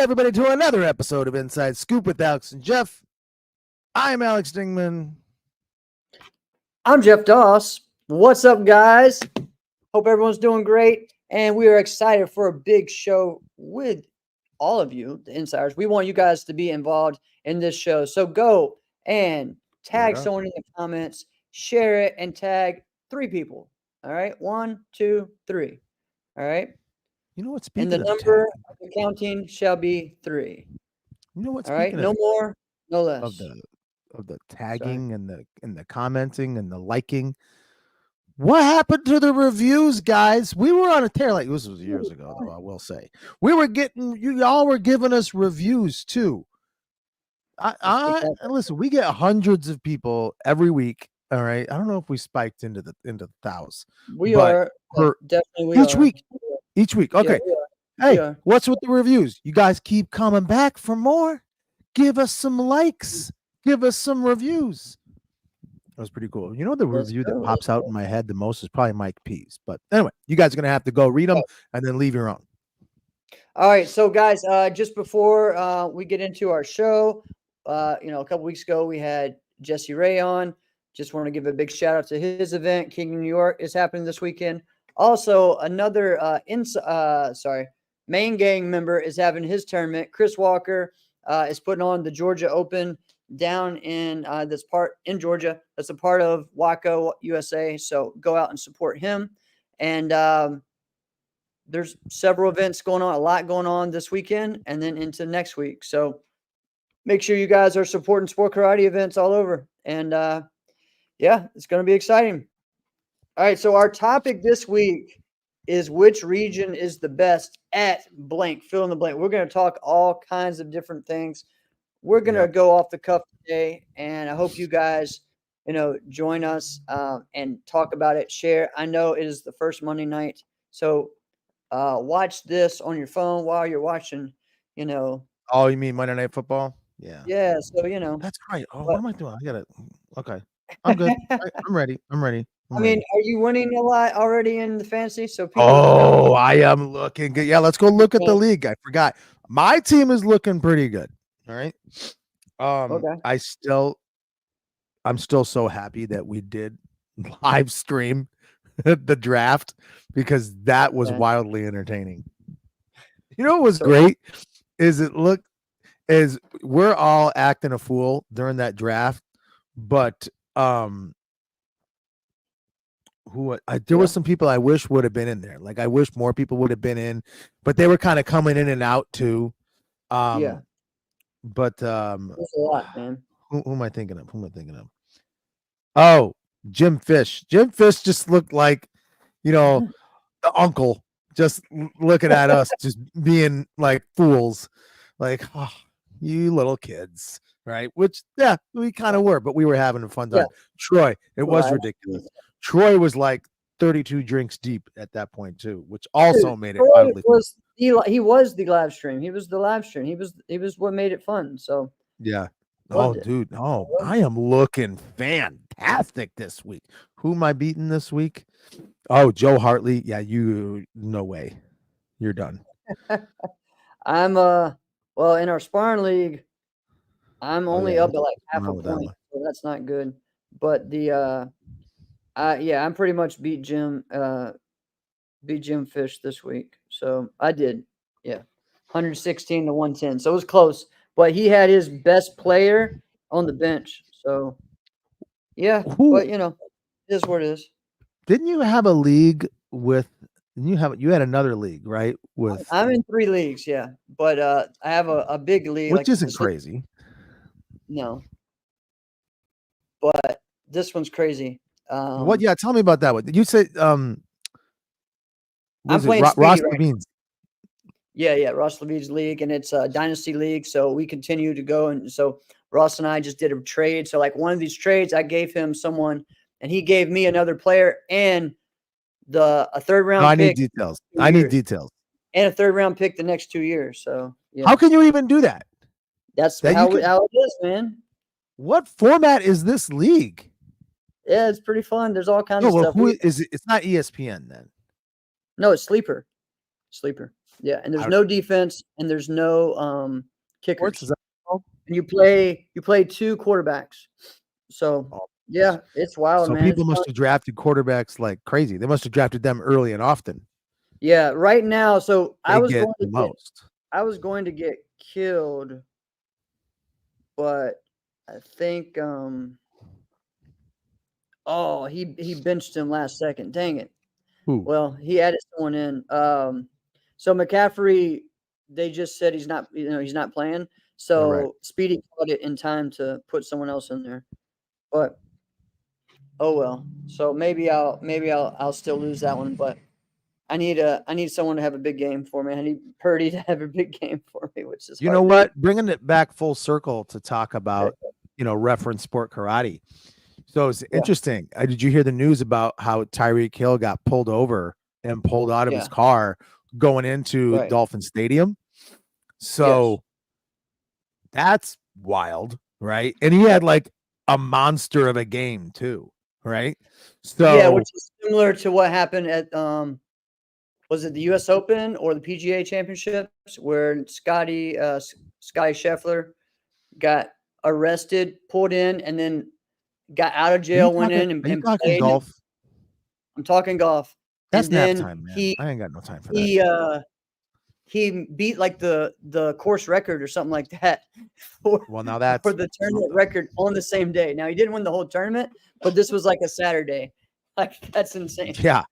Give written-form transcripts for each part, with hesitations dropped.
everybody, to another episode of Inside Scoop with Alex and Jeff. I'm Alex Dingman. I'm Jeff Doss. What's up, guys? Hope everyone's doing great. And we are excited for a big show with all of you, the insiders. We want you guys to be involved in this show. So go and tag someone in the comments, share it, and tag 3 people. All right? 1, 2, 3. All right? You know what? And the number of the counting shall be 3. You know what? All right? No more, no less. Of the tagging and the commenting and the liking. What happened to the reviews, guys? We were on a tear. Like, this was years ago, though, I will say. Y'all were giving us reviews too. Listen, we get hundreds of people every week. All right. I don't know if we spiked into the thousands. We are definitely each week. Okay. Hey, what's with the reviews? You guys keep coming back for more. Give us some likes. Give us some reviews. That was pretty cool. You know, the review that pops out in my head the most is probably Mike P's. But anyway, you guys are going to have to go read them and then leave your own. All right. So, guys, just before we get into our show, a couple weeks ago, we had Jesse Ray on. Just want to give a big shout out to his event. King of New York is happening this weekend. Also, another main gang member is having his tournament. Chris Walker is putting on the Georgia Open down in this part in Georgia. That's a part of Waco USA. So go out and support him. And there's several events going on, a lot going on this weekend and then into next week. So make sure you guys are supporting sport karate events all over. And it's going to be exciting. All right. So our topic this week is which region is the best at blank, fill in the blank. We're going to talk all kinds of different things. We're going to go off the cuff today, and I hope you guys, join us and talk about it, share. I know it is the first Monday night, so watch this on your phone while you're watching, Oh, you mean Monday Night Football? Yeah. Yeah, so, That's right. Oh, what am I doing? Okay. I'm good. I'm ready. I mean, are you winning a lot already in the fantasy? So I am looking good. Yeah, let's go look at the league. I forgot. My team is looking pretty good. All right. Okay. I'm still so happy that we did live stream the draft because that was wildly entertaining. You know what was great is we're all acting a fool during that draft, but there were some people I wish would have been in there. Like I wish more people would have been in, but they were kind of coming in and out too. But that's a lot, man. Who am I thinking of? Oh, Jim Fish. Jim Fish just looked like, the uncle just looking at us, just being like fools, like, oh, you little kids, right? Which, we kind of were, but we were having a fun time. Yeah. Troy, it was ridiculous. Troy was like 32 drinks deep at that point too, which also made it wildly fun. He was the live stream. He was the live stream. He was what made it fun. So yeah. Oh, dude. Oh, I am looking fantastic this week. Who am I beating this week? Oh, Joe Hartley. Yeah, no way. You're done. I'm in our sparring league, I'm only up at like half a point. So that's not good. But I'm pretty much beat Jim Fish this week. So I did. Yeah. 116 to 110. So it was close. But he had his best player on the bench. So but it is what it is. Didn't you have a league with you had another league, right? I'm in 3 leagues, yeah. But I have a big league. Which isn't crazy. No. But this one's crazy. What? Yeah, tell me about that one. You said I'm playing Ross Levine's. Yeah, Ross Levine's league, and it's a dynasty league. So we continue to go, and so Ross and I just did a trade. So like one of these trades, I gave him someone, and he gave me another player and a third round. I need details. And a third round pick the next 2 years. So yeah. How can you even do that? That's how it is, man. What format is this league? Yeah, it's pretty fun. There's all kinds of stuff. Who is it? It's not ESPN then. No, it's Sleeper. Yeah, and there's I- no defense and there's no Sports, kickers. is that called? And you play 2 quarterbacks. So Oh, yeah, it's wild, so man. people It's must fun. have drafted quarterbacks like crazy. They must have drafted them early and often. Yeah, right now. So They get the most. I was going to get killed, but I think oh, he benched him last second. Dang it. Who? Well, he added someone in. So McCaffrey, they just said he's not playing. So right. Speedy caught it in time to put someone else in there. But oh well. So maybe I'll still lose that one, but I need someone to have a big game for me. I need Purdy to have a big game for me, which is You hard know to what? Bringing it back full circle to talk about, reference sport karate. So it's interesting. Did you hear the news about how Tyreek Hill got pulled over and pulled out of his car going into Dolphin Stadium? So that's wild, right? And he had like a monster of a game too, right? So yeah, which is similar to what happened at was it the U.S. Open or the PGA Championships where Scotty Scheffler got arrested, pulled in, and then got out of jail, went in and played golf. I'm talking golf. That's and then nap time, man. I ain't got no time for that. He beat like the course record or something like that for the tournament record on the same day. Now he didn't win the whole tournament, but this was like a Saturday. Like that's insane. Yeah.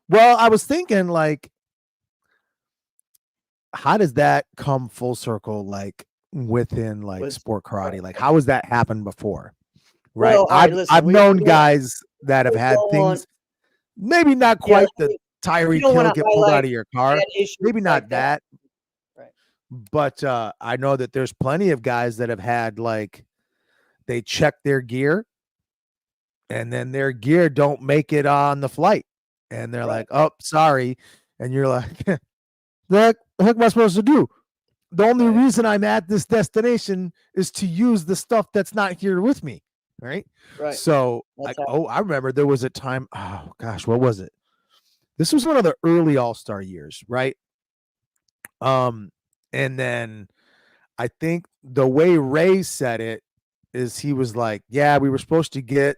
Well, I was thinking like, how does that come full circle? Like within like sport karate, like how has that happened before? Right. Well, I've known guys that have had things, maybe not quite the Tyreek Hill get pulled out of your car. Maybe not that. Right. But I know that there's plenty of guys that have had like they check their gear and then their gear don't make it on the flight. And they're like, oh, sorry. And you're like, the heck am I supposed to do? The only reason I'm at this destination is to use the stuff that's not here with me. Right. So like, I remember there was a time. Oh gosh, what was it? This was one of the early All-Star years, right? And then I think the way Ray said it is he was like, yeah, we were supposed to get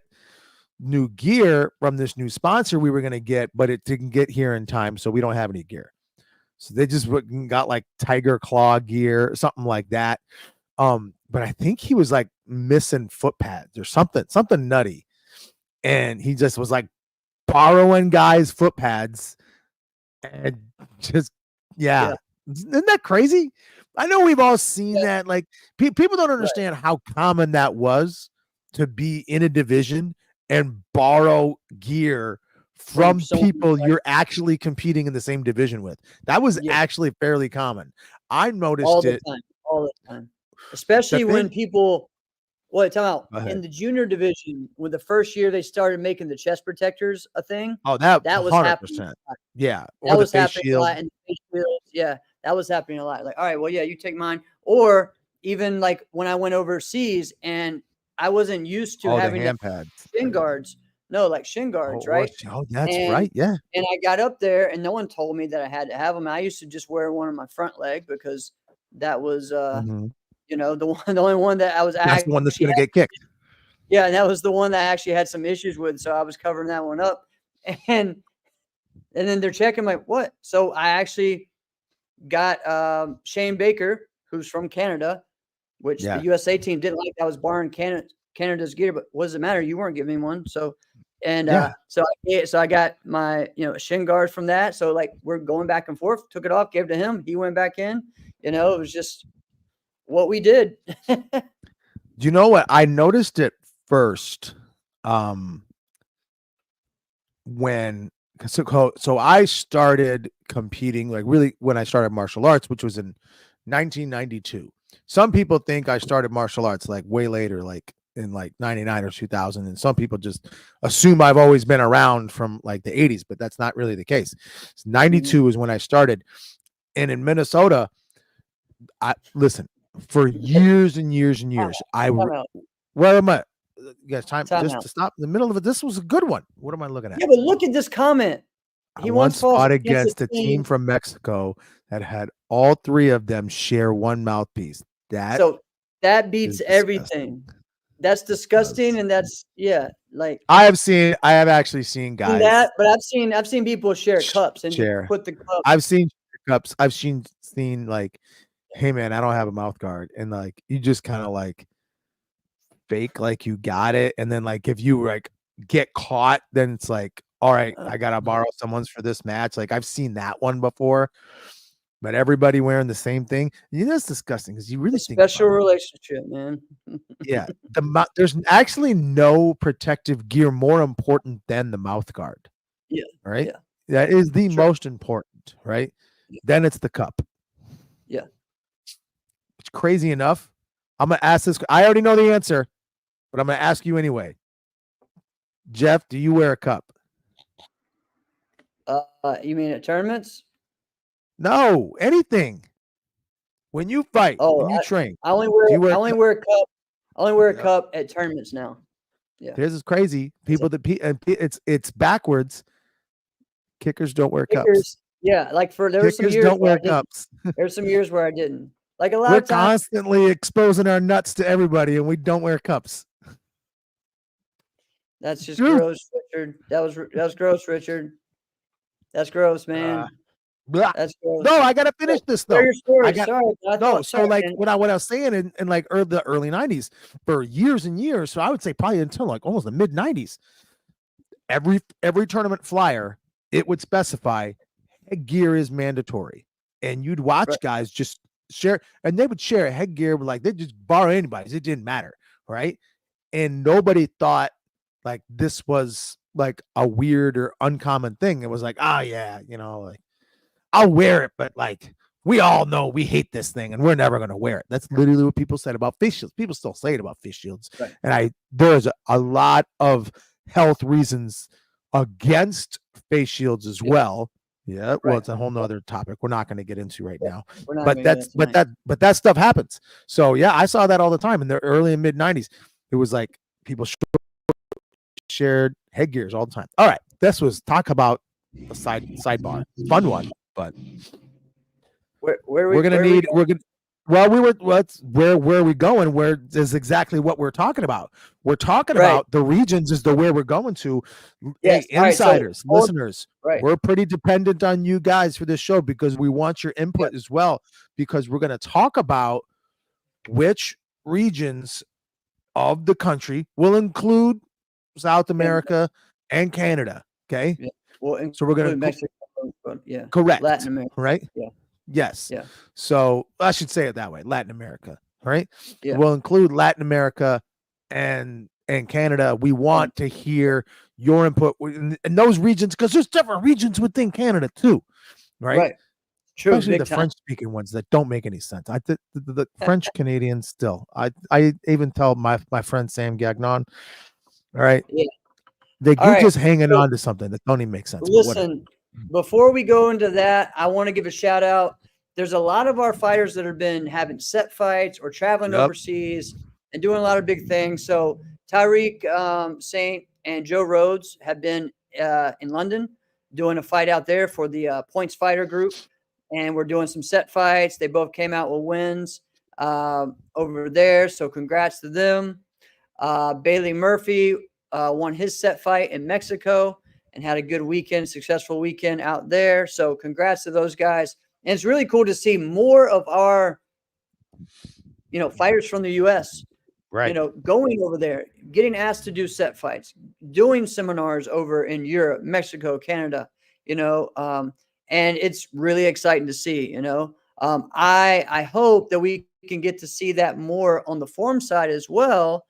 new gear from this new sponsor we were going to get, but it didn't get here in time. So we don't have any gear. So they just got like Tiger Claw gear, something like that. But I think he was like missing foot pads or something nutty. And he just was like borrowing guys' foot pads and just, yeah. Isn't that crazy? I know we've all seen that. Like people don't understand how common that was to be in a division and borrow gear from people you're actually competing in the same division with. That was actually fairly common. I noticed all the time, especially when people. Time out. In the junior division, when the first year they started making the chest protectors a thing. Oh, that was 100%. happening. Yeah, that was happening a lot. And yeah, that was happening a lot. Like, all right, well, yeah, you take mine. Or even like when I went overseas and I wasn't used to having hand pads, shin guards. No, like shin guards, right? Oh, that's right. Yeah. And I got up there, and no one told me that I had to have them. I used to just wear one on my front leg because that was the only one that I was that's the one that's going to get kicked. Yeah, and that was the one that I actually had some issues with, so I was covering that one up. And then they're checking like, what? So I actually got Shane Baker, who's from Canada, which the USA team didn't like. I was borrowing Canada's gear, but what does it matter? You weren't giving me one. So so I got my shin guard from that. So like we're going back and forth, took it off, gave it to him, he went back in. It was just what we did. Do you know what? I noticed it first when so I started competing like really when I started martial arts, which was in 1992. Some people think I started martial arts like way later, like in like 99 or 2000. And some people just assume I've always been around from like the 80s, but that's not really the case. 92 is when I started. And in Minnesota, listen, for years and years and years, where am I? You guys, time just to stop in the middle of it. This was a good one. What am I looking at? Yeah, but look at this comment. he once fought fought against a team from Mexico that had all three of them share one mouthpiece. That So that beats is disgusting. everything. That's disgusting, and that's like I have actually seen guys that, but I've seen people share cups and just share. put the cup. I've seen cups. I've seen like, hey man, I don't have a mouth guard, and like you just kind of like fake like you got it, and then like if you like get caught, then it's like, all right, I gotta borrow someone's for this match. Like I've seen that one before, but everybody wearing the same thing, that's disgusting because you really think Special about it. relationship, man. Yeah, there's actually no protective gear more important than the mouth guard. Yeah, Right. yeah. That is the Sure. most important, right? Yeah. Then it's the cup. Yeah. It's crazy enough. I'm gonna ask this. I already know the answer, but I'm gonna ask you anyway. Jeff, do you wear a cup? You mean at tournaments? No, anything. When you fight, when you train, I only do you wear wear a cup. I only wear a Yeah. cup at tournaments now. Yeah. This is crazy. People that it's backwards. Kickers don't wear cups. Kickers, yeah, like there were some Kickers years don't where wear I didn't. cups. There's some years where I didn't. Like a lot We're of times, constantly exposing our nuts to everybody, and we don't wear cups. that's just True. gross, Richard. That was gross, Richard. That's gross, man. Blah. That's gross. No, I gotta finish this though. Share your story. I got Sorry, no. So like man. what I was saying in like the early '90s for years and years. So I would say probably until like almost the mid '90s. Every tournament flyer, it would specify headgear is mandatory, and you'd watch Right. guys just share, and they would share headgear, like they just borrow anybody's. It didn't matter, right? And nobody thought like this was like a weird or uncommon thing. It was like, oh yeah, like I'll wear it, but like we all know we hate this thing and we're never going to wear it. That's literally what people said about face shields. People still say it about face shields. Right. And there's a lot of health reasons against face shields as well. Yeah. Well, Right. it's a whole nother topic we're not going to get into right now. We're not But gonna get that but that stuff happens. So yeah, I saw that all the time in the early and mid 90s. It was like people shared headgears all the time. All right. This was talk about a sidebar. Fun one. But where are we going? Where is exactly what we're talking about? We're talking about the regions is where we're going to. Yes. Hey, insiders, Right, so, listeners, right. We're pretty dependent on you guys for this show because we want your input as well, because we're going to talk about which regions of the country will include South America and Canada. Okay. Yeah. Well, so we're going to Mexico, correct. Latin America. Right. Yeah. Yes. Yeah. So I should say it that way. Latin America. Right. Yeah. We'll include Latin America and Canada. We want to hear your input in those regions because there's different regions within Canada too. Right. True. Especially the French speaking ones that don't make any sense. The French Canadians still. I even tell my friend Sam Gagnon. All right. Yeah. You're just hanging on to something that don't even make sense. Listen, before we go into that, I want to give a shout out. There's a lot of our fighters that have been having set fights or traveling overseas and doing a lot of big things. So Tyreek Saint and Joe Rhodes have been in London doing a fight out there for the Points Fighter Group. And we're doing some set fights. They both came out with wins over there. So congrats to them. Bailey Murphy won his set fight in Mexico and had a good weekend, successful weekend out there. So congrats to those guys. And it's really cool to see more of our, fighters from the U.S., right, going over there, getting asked to do set fights, doing seminars over in Europe, Mexico, Canada, and it's really exciting to see, I hope that we can get to see that more on the form side as well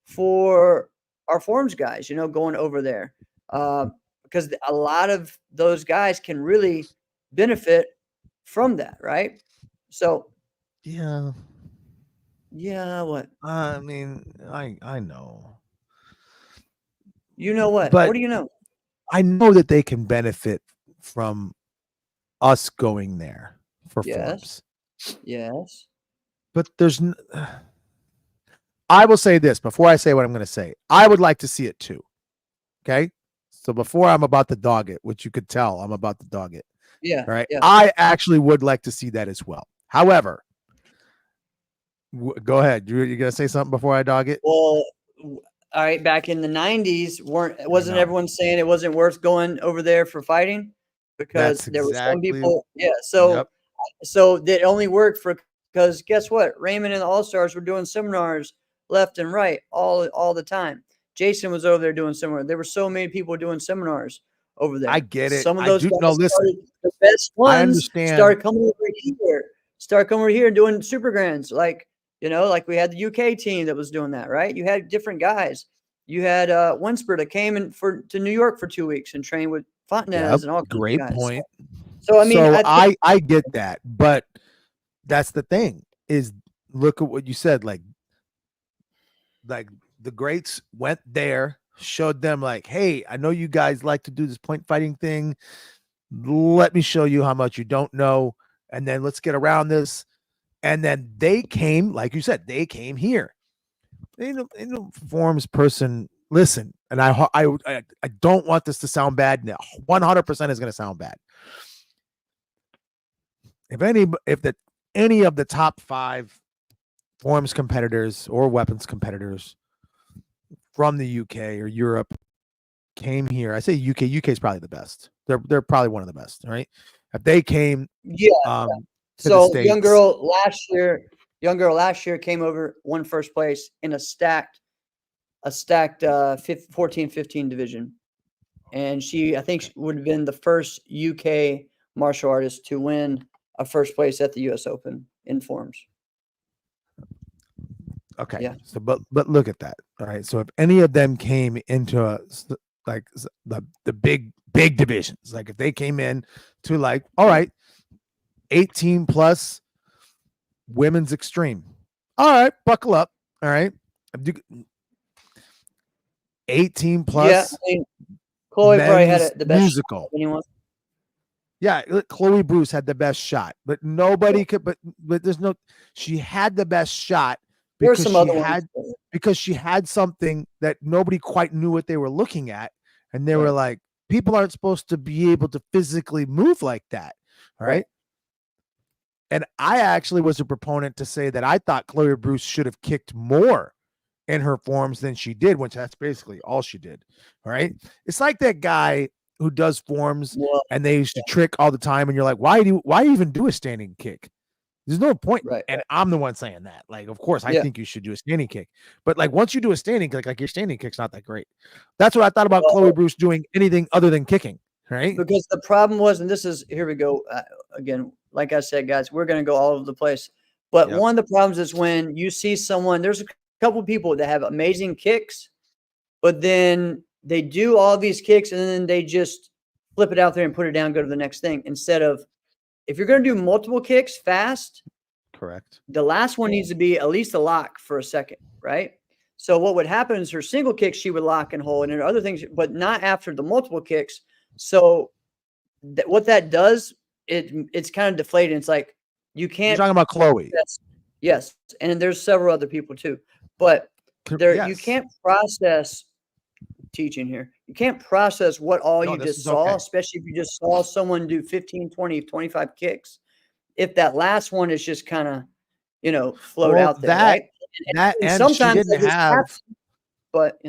for our forms guys, going over there. Because a lot of those guys can really benefit from that, right? So, yeah, what? I mean, I know. You know what? But what do you know? I know that they can benefit from us going there for forms. Yes. But I will say this before I say what I'm going to say. I would like to see it too. Okay. So before I'm about to dog it, which you could tell I'm about to dog it. Yeah. All right. Yeah. I actually would like to see that as well. However, go ahead. You gonna say something before I dog it? Well, all right. Back in the 90s, wasn't know. everyone saying it wasn't worth going over there for fighting? Because That's there were some exactly. people. Yeah. So Yep. so that only worked because guess what? Raymond and the All-Stars were doing seminars left and right all the time. Jason was over there doing seminars. There were so many people doing seminars over there. I get it. Some of I those do. guys No, listen. started, the best I ones understand. started coming over here and doing super grands. Like, like we had the UK team that was doing that, right? You had different guys. You had Winsper that came to New York for 2 weeks and trained with Fontenez and all kinds Great of guys. point. So I mean, so I I get that, but that's the thing is look at what you said. Like the greats went there, showed them like, hey, I know you guys like to do this point fighting thing. Let me show you how much you don't know, and then let's get around this. And then they came, like you said, they came here. Forms person. Listen, and I don't want this to sound bad. Now, 100% is going to sound bad. If any of the top 5 forms competitors or weapons competitors from the UK or Europe came here, I say UK is probably the best. They're probably one of the best, right? If they came, yeah. So young girl last year came over, won first place in a stacked 14-15 division, and I think she would have been the first UK martial artist to win a first place at the US Open in forms. Okay. Yeah. So, but look at that. All right. So if any of them came into like the big divisions, like if they came in to like, all right, 18 plus women's extreme. All right, buckle up. All right. 18 plus. Yeah. I mean, Chloe probably had the best musical. Anyone? Yeah, Chloe Bruce had the best shot, but nobody could. But there's no. She had the best shot because she had something that nobody quite knew what they were looking at, and they were like, people aren't supposed to be able to physically move like that, all right? And I actually was a proponent to say that I thought Chloe Bruce should have kicked more in her forms than she did, which that's basically all she did. All right. It's like that guy who does forms and they used to trick all the time. And you're like, why even do a standing kick? There's no point. Right. And I'm the one saying that. Like, of course, I think you should do a standing kick. But like once you do a standing kick, like your standing kick's not that great. That's what I thought about Chloe Bruce doing anything other than kicking. Right. Because the problem was, and here we go again, like I said, guys, we're going to go all over the place. But one of the problems is when you see someone, there's a couple of people that have amazing kicks, but then they do all these kicks and then they just flip it out there and put it down, go to the next thing. Instead of, if you're going to do multiple kicks fast, correct, the last one needs to be at least a lock for a second, right? So what would happen is her single kick, she would lock and hold, and her other things, but not after the multiple kicks. So what that does, it's kind of deflating. It's like you can't. You're talking about Chloe. Yes, and there's several other people too, but you can't process teaching here. You can't process what you just saw, especially if you just saw someone do 15, 20, 25 kicks. If that last one is just kind of, float out there, right? And sometimes she didn't have, but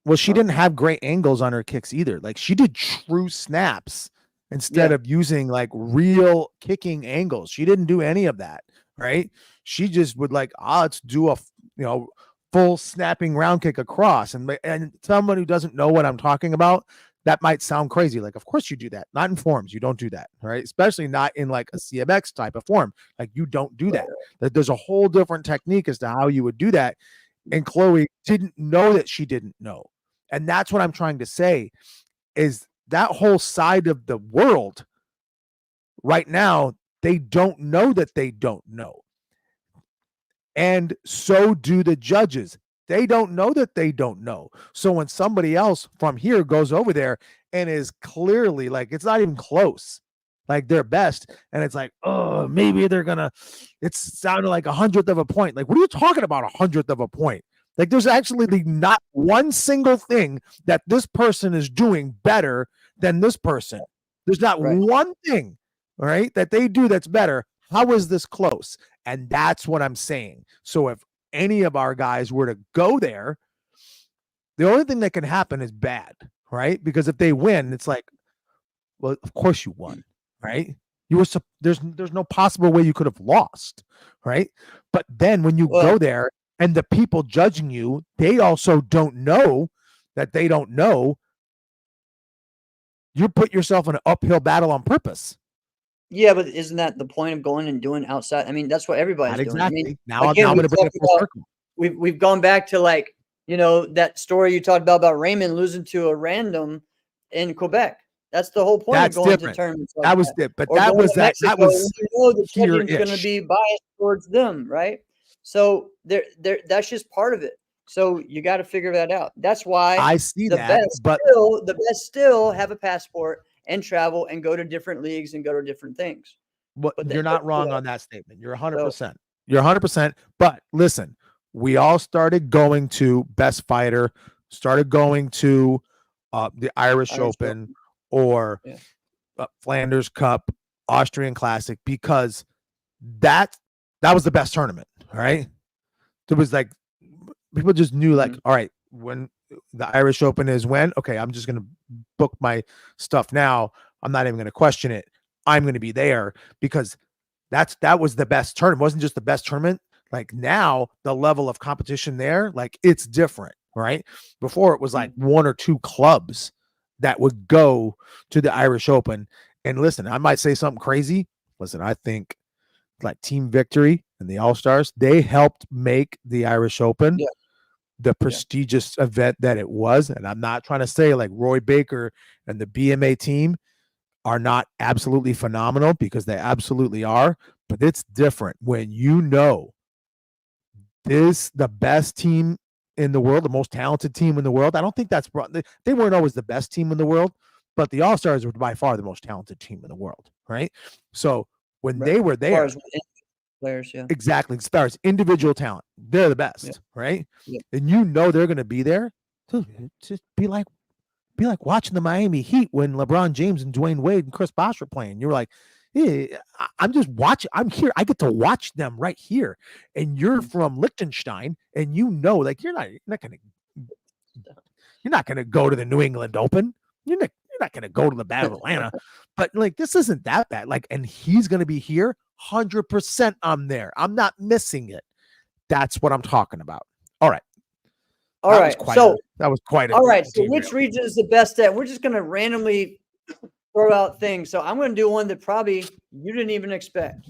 well, she didn't have great angles on her kicks either. Like she did true snaps instead of using like real kicking angles. She didn't do any of that, right? She just would like, let's do a full snapping round kick across. And someone who doesn't know what I'm talking about, that might sound crazy. Like, of course you do that. Not in forms. You don't do that, right? Especially not in like a CMX type of form. Like you don't do that. There's a whole different technique as to how you would do that. And Chloe didn't know that she didn't know. And that's what I'm trying to say is that whole side of the world right now, they don't know that they don't know. And so do the judges. They don't know that they don't know. So when somebody else from here goes over there and is clearly like, it's not even close, like their best, and it's like, oh, maybe they're gonna, it's sounded like 100th of a point. Like, what are you talking about? 100th of a point? Like there's actually not one single thing that this person is doing better than this person. There's not one thing, all right, that they do that's better. How is this close? And that's what I'm saying. So if any of our guys were to go there, the only thing that can happen is bad, right? Because if they win, it's like, well, of course you won, right? You were there's no possible way you could have lost, right? But then when you go there and the people judging you, they also don't know that they don't know. You put yourself in an uphill battle on purpose. Yeah, but isn't that the point of going and doing outside? I mean, that's what everybody's Not exactly. doing. I mean, now again, I'm going to bring it full circle. We've gone back to like, you know, that story you talked about Raymond losing to a random in Quebec. That's the whole point That's of going different. to tournaments. Like that was it, but that was that. That was you know the judging's going to be biased towards them, right? So that's just part of it. So you got to figure that out. That's why I see the that, best but the best still have a passport and travel and go to different leagues and go to different things. But you're not wrong on that statement. You're 100%. You're 100%. But listen, we all started going to Best Fighter, started going to the Irish Open or Flanders Cup, Austrian Classic, because that was the best tournament. All right. There was like, people just knew like, all right, when the Irish Open is when, okay, I'm just going to book my stuff now. I'm not even going to question it. I'm going to be there because that was the best tournament. It wasn't just the best tournament. Like now the level of competition there, like it's different, right? Before it was like one or two clubs that would go to the Irish Open. And listen, I might say something crazy. Listen, I think like Team Victory and the All-Stars, they helped make the Irish Open the prestigious event that it was. And I'm not trying to say like Roy Baker and the BMA team are not absolutely phenomenal, because they absolutely are, but it's different when you know the best team in the world, the most talented team in the world. I don't think that's they weren't always the best team in the world, but the All-Stars were by far the most talented team in the world, right? So when they were there, players, exactly, as far as individual talent, they're the best, right? And you know they're going to be there. Just be like watching the Miami Heat when LeBron James and Dwayne Wade and Chris Bosh were playing. You're like, hey, I'm just watching. I'm here. I get to watch them right here. And you're from Liechtenstein, and you know, like you're not gonna go to the New England Open. You're not gonna go to the Battle of Atlanta. But like, this isn't that bad. Like, and he's gonna be here 100%. I'm there. I'm not missing it. That's what I'm talking about. All right. All right. So that was quite all right. So which region is the best at? We're just going to randomly throw out things. So I'm going to do one that probably you didn't even expect.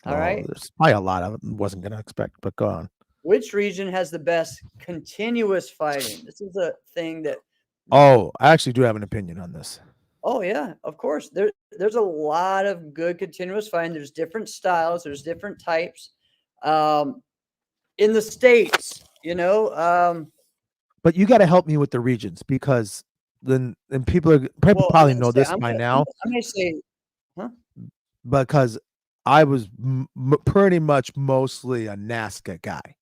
All right. There's probably a lot I wasn't going to expect, but go on. Which region has the best continuous fighting? This is a thing that. Oh, I actually do have an opinion on this. Oh yeah, of course. There's a lot of good continuous fighting. There's different styles. There's different types. In the States, you know. But you got to help me with the regions, because then people probably know this by now. I may say, huh? Because I was pretty much mostly a NASCA guy.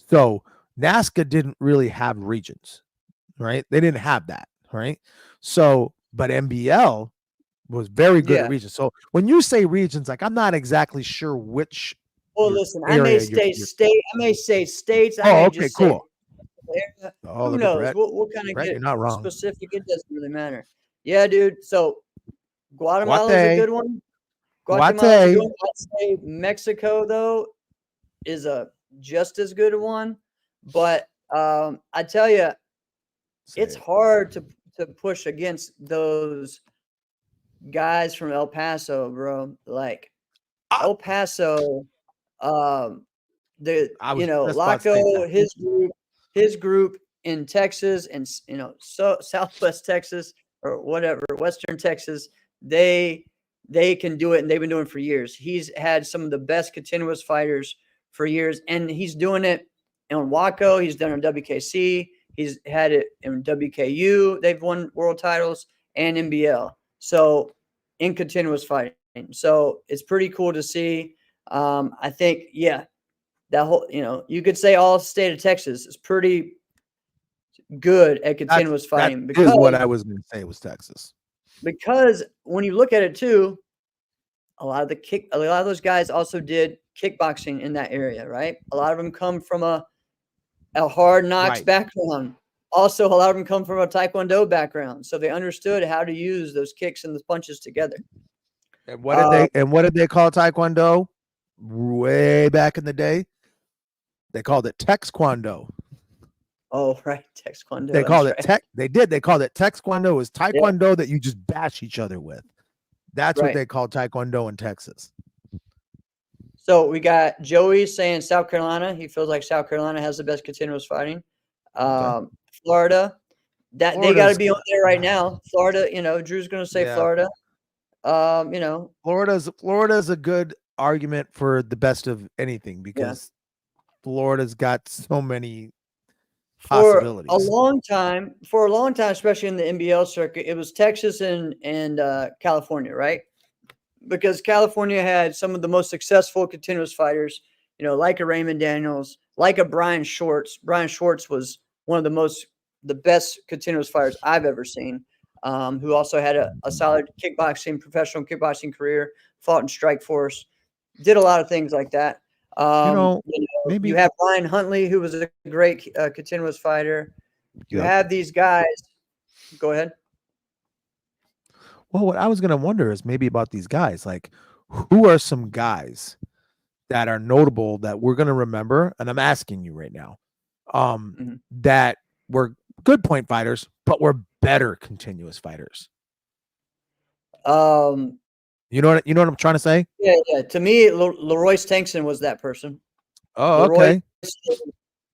So NASCA didn't really have regions, right? They didn't have that, right? So, but NBL was very good at regions. So when you say regions, like I'm not exactly sure which. Well, listen, I may say state. I may say states. Oh, okay, cool. Who knows? We'll kind of get you're not wrong. Specific. It doesn't really matter. Yeah, dude. So Guatemala is a good one. Guatemala is a good one. I'd say Mexico though is a just as good one. But I tell you, it's hard to push against those guys from El Paso, bro. Like El Paso, Laco, his group in Texas and so Southwest Texas or whatever, Western Texas, they can do it, and they've been doing it for years. He's had some of the best continuous fighters for years, and he's doing it on Waco. He's done it on WKC. He's had it in WKU. They've won world titles, and NBL. So in continuous fighting. So it's pretty cool to see. I think, that whole, you could say all state of Texas is pretty good at continuous fighting That is what I was going to say was Texas. Because when you look at it too, a lot of those guys also did kickboxing in that area, right? A lot of them come from a hard knocks background. Also, a lot of them come from a Taekwondo background, so they understood how to use those kicks and the punches together. And what did they call Taekwondo way back in the day? They called it Texquando. Oh, right, Texquando. They called it tech. They did. They called it Texquando. It was Taekwondo that you just bash each other with. That's what they called Taekwondo in Texas. So we got Joey saying South Carolina. He feels like South Carolina has the best continuous fighting. Florida, they got to be on there right now. Florida, Drew's going to say Florida. Florida's a good argument for the best of anything because Florida's got so many possibilities. For a long time, especially in the NBL circuit, it was Texas and California, right? Because California had some of the most successful continuous fighters, like a Raymond Daniels, like a Brian Schwartz. Brian Schwartz was one of the best continuous fighters I've ever seen, who also had a solid professional kickboxing career, fought in Strikeforce, did a lot of things like that. Maybe you have Ryan Huntley, who was a great continuous fighter. You have these guys. Go ahead. Well, what I was going to wonder is maybe about these guys, like who are some guys that are notable that we're going to remember? And I'm asking you right now, that were good point fighters, but were better continuous fighters. You know what I'm trying to say? Yeah. To me, Leroyce Tankson was that person. Oh, okay.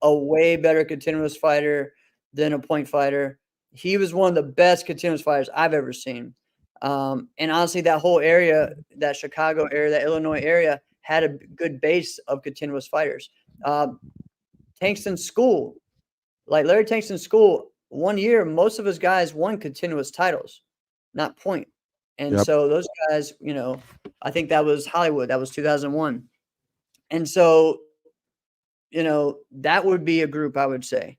A way better continuous fighter than a point fighter. He was one of the best continuous fighters I've ever seen. And honestly, that whole area, that Chicago area, that Illinois area, had a good base of continuous fighters. Tankston's school, like Larry Tankston's school, 1 year, most of his guys won continuous titles, not point. And so those guys, I think that was Hollywood. That was 2001. And so, that would be a group I would say.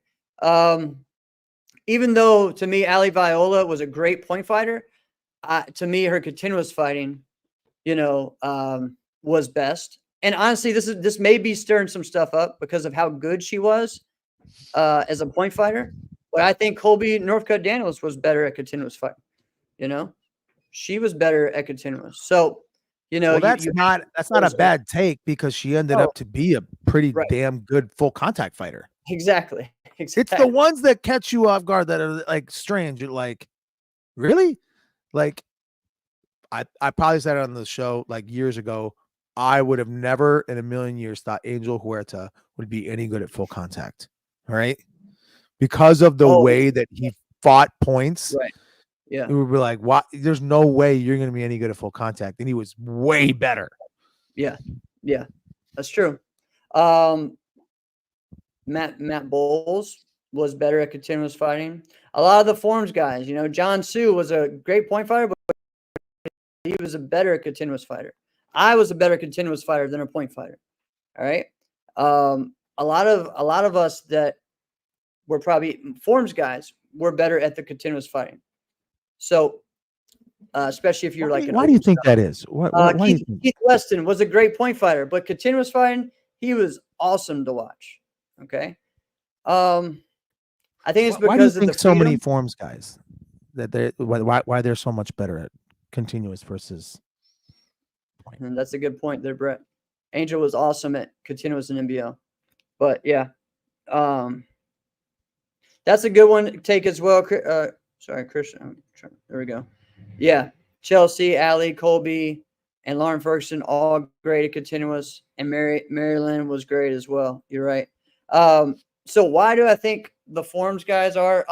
Even though to me, Ali Viola was a great point fighter, to me, her continuous fighting, was best. And honestly, this may be stirring some stuff up because of how good she was as a point fighter. But I think Colby Northcutt Daniels was better at continuous fighting. She was better at continuous. So, that's not a bad take because she ended up to be a pretty damn good full contact fighter. Exactly. It's the ones that catch you off guard that are like strange. You're like, really? Like, I probably said it on the show like years ago. I would have never in a million years thought Angel Huerta would be any good at full contact. All right. Because of the way that he fought points. Right. Yeah. We would be like, what? There's no way you're going to be any good at full contact. And he was way better. Yeah. Yeah. That's true. Matt Bowles was better at continuous fighting. A lot of the forms guys, John Sue was a great point fighter, but he was a better continuous fighter. I was a better continuous fighter than a point fighter. All right. A lot of us that were probably forms guys were better at the continuous fighting. So, especially if you're why do you think that is? Keith Weston was a great point fighter, but continuous fighting, he was awesome to watch. Okay. I think it's because why do you think so many forms guys that why they're so much better at continuous versus point? And that's a good point there, Brett. Angel was awesome at continuous and NBL, but yeah, that's a good one to take as well. Sorry, Christian. There we go. Yeah, Chelsea, Ali, Colby, and Lauren Ferguson all great at continuous, and Maryland was great as well. You're right. So why do I think the forms guys are?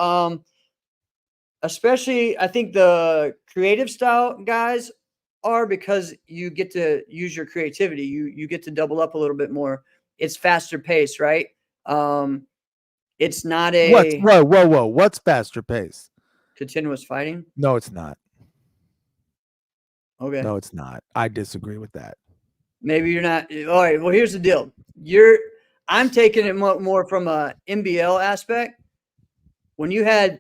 Especially, I think the creative style guys are because you get to use your creativity. You get to double up a little bit more. It's faster pace, right? It's not a whoa. What's faster pace? Continuous fighting? No, it's not. Okay. No, it's not. I disagree with that. Maybe you're not. All right. Well, here's the deal. I'm taking it more from a NBL aspect. When you had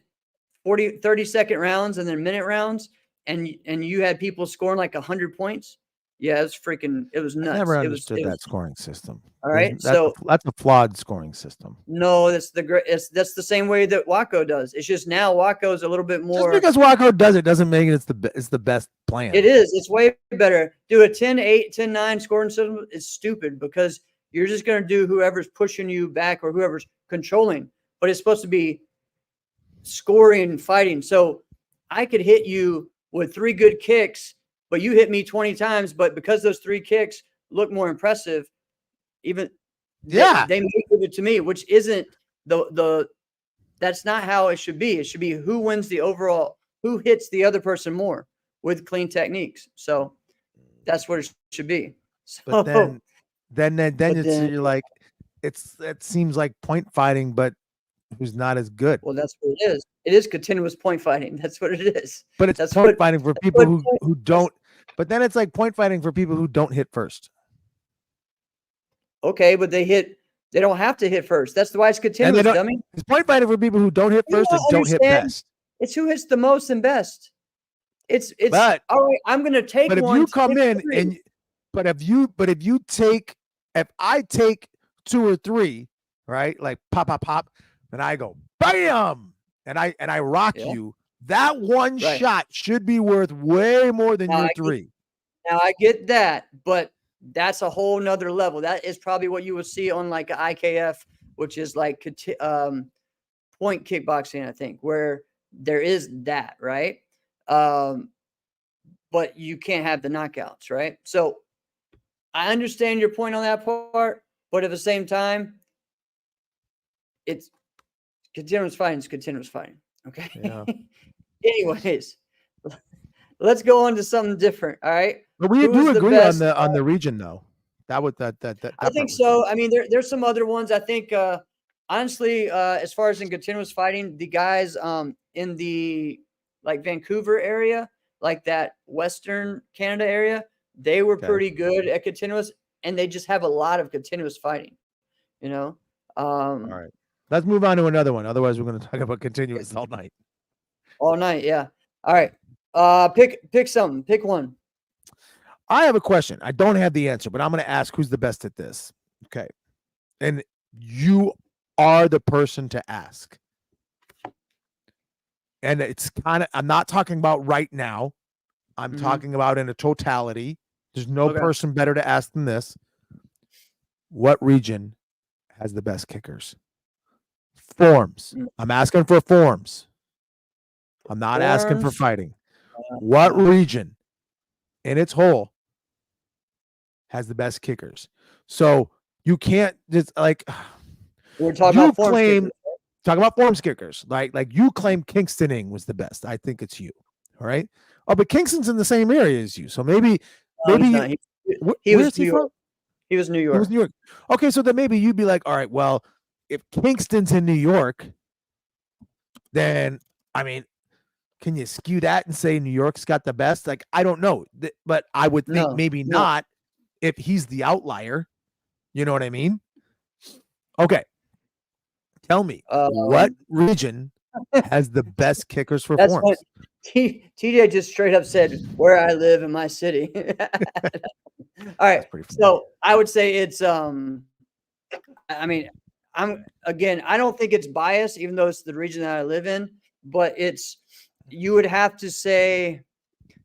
30-second rounds and then minute rounds, and you had people scoring like 100 points. Yeah, it was nuts. I never It understood was that scoring system. all right. That's a flawed scoring system. No, that's the same way that Waco does. It's just now Waco is a little bit more. Just because Waco does it doesn't mean it's the best plan. It is. It's way better. Do a 10-8, 10-9 scoring system is stupid because you're just going to do whoever's pushing you back or whoever's controlling. But it's supposed to be scoring and fighting. So I could hit you with 3 good kicks, but you hit me 20 times. But because those 3 kicks look more impressive, even they may give it to me, which isn't that's not how it should be. It should be who wins the overall, who hits the other person more with clean techniques. So that's what it should be. So, but then you're like, it seems like point fighting, but who's not as good. Well, that's what it is. It is continuous point fighting. That's what it is. But it's point fighting for people who don't. But then it's like point fighting for people who don't hit first. Okay, but they don't have to hit first. That's why it's continuous, dummy. It's point fighting for people who don't hit first and don't hit best. It's who hits the most and best. It's all right. I'm gonna take. But if you come in and, if I take 2 or 3, right, like pop, and I go bam, and I rock you, that one shot should be worth way more than your 3. Now I get that, but that's a whole nother level. That is probably what you would see on like an IKF, which is like point kickboxing, I think, where there is that, right? But you can't have the knockouts, right? So I understand your point on that part, but at the same time, it's continuous fighting is continuous fighting. Okay. Yeah. Anyways, let's go on to something different. All right. But we do agree on the region, though. I think so. I mean, there's some other ones. I think honestly, as far as in continuous fighting, the guys in the like Vancouver area, like that Western Canada area, they were pretty good at continuous, and they just have a lot of continuous fighting. You know. All right. Let's move on to another one. Otherwise, we're going to talk about continuous all night. All night, yeah. All right. Pick something. Pick one. I have a question. I don't have the answer, but I'm going to ask who's the best at this. Okay. And you are the person to ask. And it's kind of, I'm not talking about right now. I'm talking about in a totality. There's no person better to ask than this. What region has the best kickers? Forms. I'm asking for forms. I'm not asking for fighting. What region in its whole has the best kickers? So you can't just like we're talking about forms kickers. Talk about forms kickers. Like you claim Kingston was the best. I think it's you. All right. Oh, but Kingston's in the same area as you. So maybe he was New York. He was New York. He was New York. Okay, so then maybe you'd be like, all right, well, if Kingston's in New York, then I mean, can you skew that and say New York's got the best? Like, I don't know, but I would think maybe not if he's the outlier. You know what I mean? Okay. Tell me, what region has the best kickers for forms? TJ just straight up said, where I live in my city. All right. So I would say it's, I mean, I don't think it's biased, even though it's the region that I live in, but you would have to say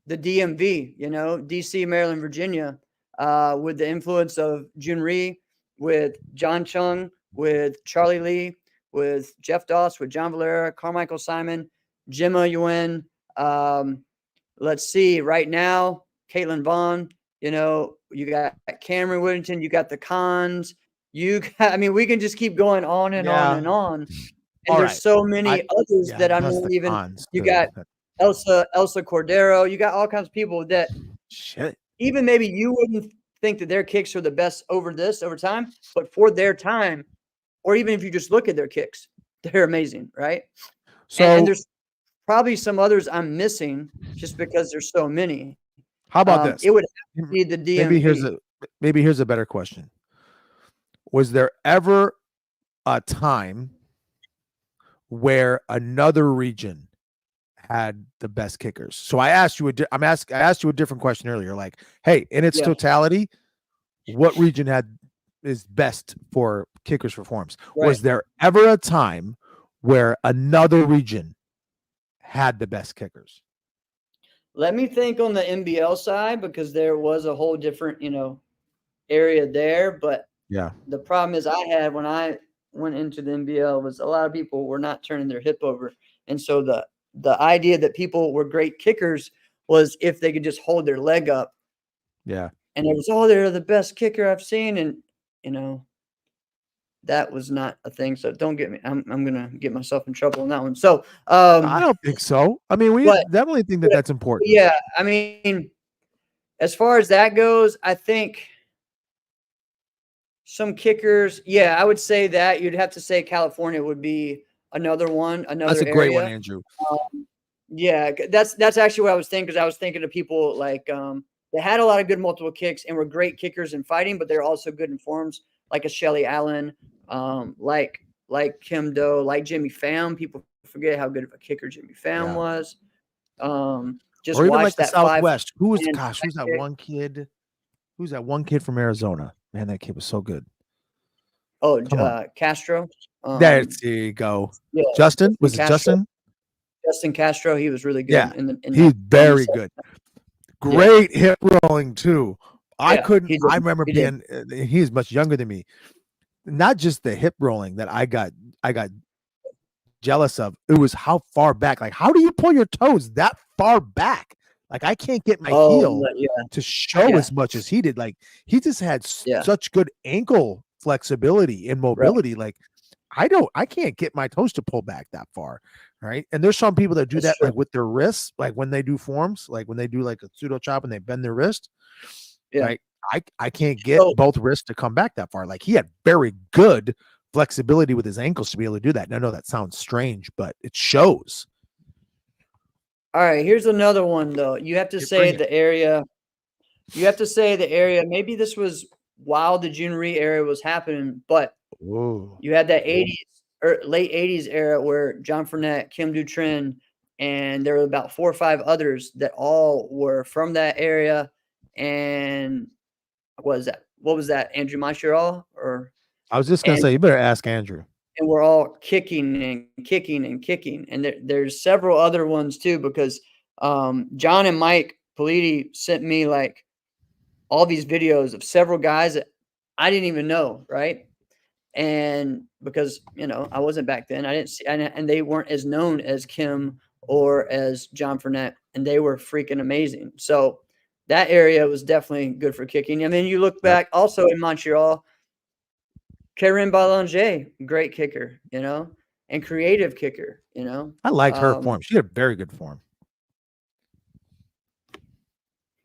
the DMV, you know, DC, Maryland, Virginia, with the influence of Jun Rhee, with John Chung, with Charlie Lee, with Jeff Doss, with John Valera, Carmichael Simon, Gemma Yuen. Let's see, right now, Caitlin Vaughn, you know, you got Cameron Whittington, you got the Cons, we can just keep going on and on and on. And there's so many others that I'm not even, you got Elsa Cordero, you got all kinds of people that even maybe you wouldn't think that their kicks are the best over time, but for their time, or even if you just look at their kicks, they're amazing, right? So and there's probably some others I'm missing just because there's so many. How about this? It would have to be the DMV. Maybe here's a better question. was there ever a time where another region had the best kickers? So I asked you I asked you a different question earlier, like, hey, in its totality, what region is best for kickers for forms? Right. Was there ever a time where another region had the best kickers? Let me think on the NBL side, because there was a whole different, area there. But Yeah. the problem is I had when I went into the NBL was a lot of people were not turning their hip over. And so the idea that people were great kickers was if they could just hold their leg up. Yeah. And it was, oh, they're the best kicker I've seen. And, that was not a thing. So don't get me. I'm gonna get myself in trouble on that one. So I don't think so. I mean, we definitely think that that's important. Yeah, I mean, as far as that goes, I think some kickers. Yeah, I would say that you'd have to say California would be another one. Another That's a great area. one, Andrew. Yeah, that's actually what I was thinking, because I was thinking of people like they had a lot of good multiple kicks and were great kickers in fighting, but they're also good in forms, like a Shelly Allen, like Kim Do, like Jimmy Pham. People forget how good of a kicker Jimmy Pham was. Just or even watch like the that Southwest. Who's kick. that one kid? Who's that one kid from Arizona? Man, that kid was so good. Oh, Castro. There you go. Yeah, Justin? Was it Justin? Justin Castro. He was really good. Yeah, in he's very good. Great hip rolling too. I remember being. He's much younger than me. Not just the hip rolling that I got jealous of. It was how far back. Like, how do you pull your toes that far back? Like, I can't get my heel to show as much as he did. Like, he just had such good ankle flexibility and mobility. Like, I can't get my toes to pull back that far. Right. And there's some people that do that like with their wrists, like when they do forms, like when they do like a pseudo chop and they bend their wrist. Yeah. Right. I can't get both wrists to come back that far. Like, he had very good flexibility with his ankles to be able to do that. And I know that sounds strange, but it shows. All right, here's another one though. You have to say the area. You have to say the area. Maybe this was while the Junior era was happening, but you had that 80s or late 80s era where John Fournette, Kim Dutrin, and there were about 4 or 5 others that all were from that area. And what was that? Andrew Montreal? Or I was just gonna say, you better ask Andrew. And we're all kicking and kicking and kicking. And there's several other ones too, because John and Mike Politi sent me like all these videos of several guys that I didn't even know, right? And because, I wasn't back then, I didn't see, and they weren't as known as Kim or as John Fournette, and they were freaking amazing. So that area was definitely good for kicking. I mean, you look back also in Montreal, Karen Ballanger, great kicker, and creative kicker, I liked her form. She had very good form.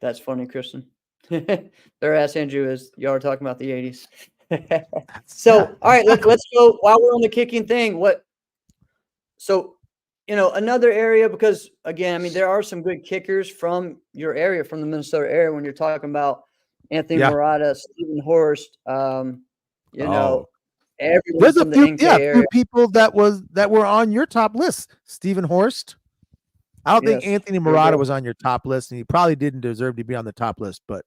That's funny, Kristen. Their ass Andrew is y'all are talking about the 80s. So, all right, let's go while we're on the kicking thing. Another area, because again, I mean, there are some good kickers from your area, from the Minnesota area, when you're talking about Anthony Murata, Stephen Horst, there's a few people that were on your top list. Stephen Horst. I don't think Anthony Murata was on your top list, and he probably didn't deserve to be on the top list. But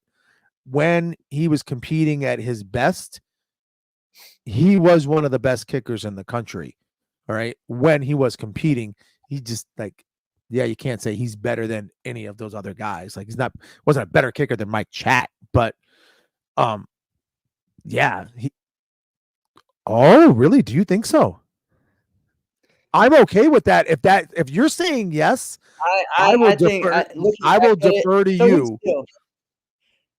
when he was competing at his best, he was one of the best kickers in the country. All right. When he was competing, he just you can't say he's better than any of those other guys. Like, wasn't a better kicker than Mike Chat, but oh, really? Do you think so? I'm okay with that. If you're saying yes, I will defer to you.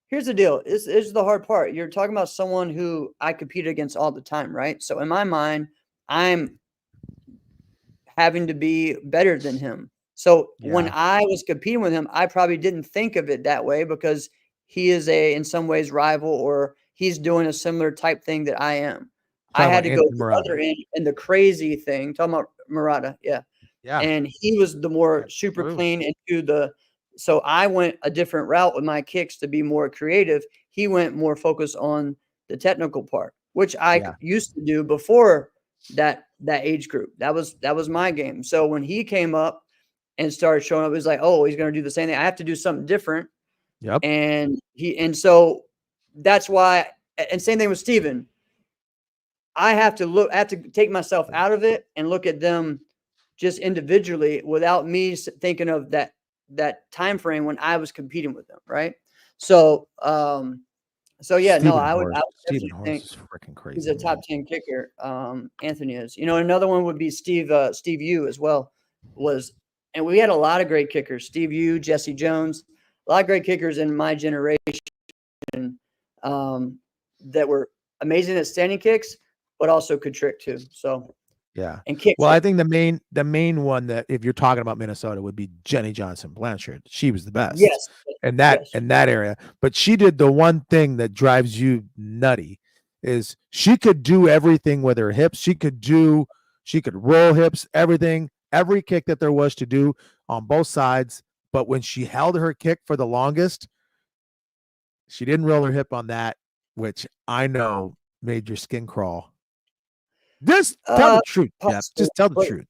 Here's the deal. This is the hard part. You're talking about someone who I compete against all the time, right? So in my mind, I'm having to be better than him. So when I was competing with him, I probably didn't think of it that way, because he is in some ways rival, or he's doing a similar type thing that I am. I had to go to the other end, and the crazy thing, talking about Murata, and he was the more super clean into so I went a different route with my kicks to be more creative. He went more focused on the technical part. which I Yeah. used to do before that age group. That was my game. So when he came up and started showing up, it was like, oh, he's going to do the same thing. I have to do something different. Yep. And so that's why. And same thing with Steven. I have to take myself out of it and look at them just individually without me thinking of that time frame when I was competing with them, right? So, yeah, no, I would Steven definitely Horst think is freaking crazy. he's a top 10 kicker. Anthony is. Another one would be Steve Yu as well. And we had a lot of great kickers. Steve Yu, Jesse Jones, a lot of great kickers in my generation that were amazing at standing kicks, but also could trick too. So yeah. and kick. Well, I think the main one that if you're talking about Minnesota would be Jenny Johnson Blanchard. She was the best. Yes. In that area. But she did the one thing that drives you nutty is she could do everything with her hips. She could roll hips, everything, every kick that there was to do on both sides. But when she held her kick for the longest, she didn't roll her hip on that, which I know made your skin crawl. Just tell the truth, Jeff. Just tell the truth.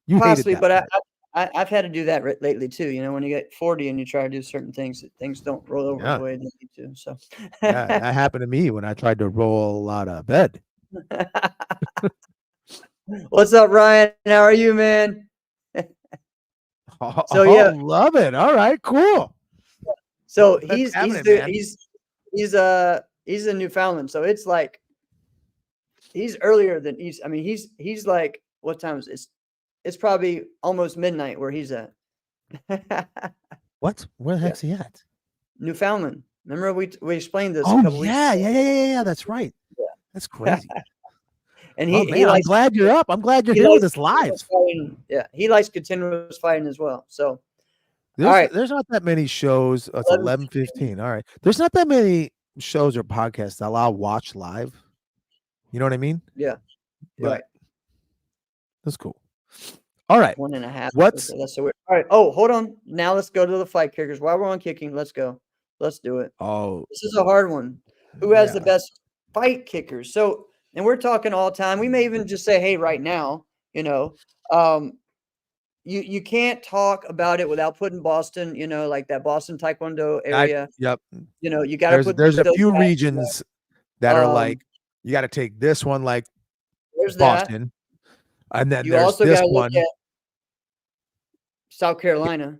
You possibly, hated that. But I've had to do that lately too. When you get 40 and you try to do certain things, things don't roll over the way they need to. So yeah, that happened to me when I tried to roll out of bed. What's up, Ryan? How are you, man? So yeah, love it. All right, cool. So he's in Newfoundland. So it's like he's earlier than he's like, what time is this? It's probably almost midnight where he's at. What? Where the heck's he at? Newfoundland. Remember we explained this. Oh, a couple weeks ago. Yeah. That's right. Yeah. That's crazy. And I'm glad you're up. I'm glad you're here with us live. Yeah, he likes continuous fighting as well. So, all right. There's not that many shows. It's 11:15. All right. There's not that many shows or podcasts that I'll watch live. You know what I mean? Yeah. Right. That's cool. All right. 1.5. What's that's so weird. All right. Oh, hold on. Now let's go to the fight kickers. While we're on kicking, let's go. Let's do it. Oh, this is a hard one. Who has the best fight kickers? So, and we're talking all time. We may even just say, hey, right now, you can't talk about it without putting Boston, like that Boston Taekwondo area. Yep. You got to put. There's a few regions that are like you got to take this one like there's Boston, and then you there's also this gotta one. Look at South Carolina.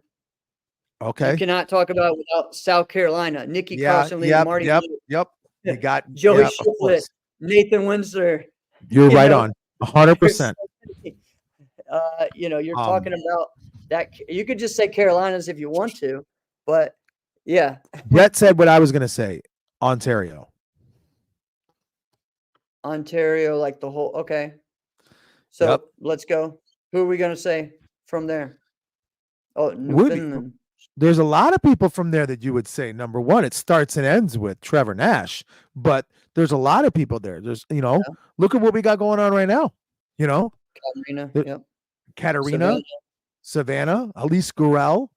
Okay. You cannot talk about it without South Carolina. Nikki Carson Lee, Marty. Yep. You got Joey Shiplett, Nathan Winsler. You're right on 100%. You're talking about that. You could just say Carolinas if you want to, but yeah. Brett said what I was going to say. Ontario, like the whole. Okay. So let's go. Who are we going to say from there? Oh, Newfoundland. There's a lot of people from there that you would say, number one, it starts and ends with Trevor Nash, but there's a lot of people there. There's, look at what we got going on right now. Katarina, Savannah, Elise Gurel.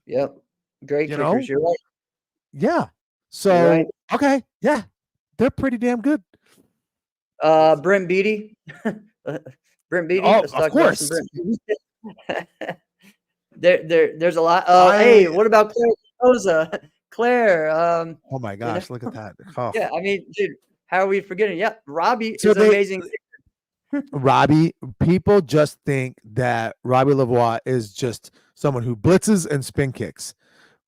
Yep. Great kickers. You're right. Yeah. So, okay. Yeah. They're pretty damn good. Brent Beatty. Brent Beatty. Oh, of course. There's a lot. Hey, what about Claire Rosa? Claire. Oh my gosh, look at that. Oh. Yeah, dude, how are we forgetting? Yeah, Robbie is amazing. Robbie, people just think that Robbie Lavoie is just someone who blitzes and spin kicks.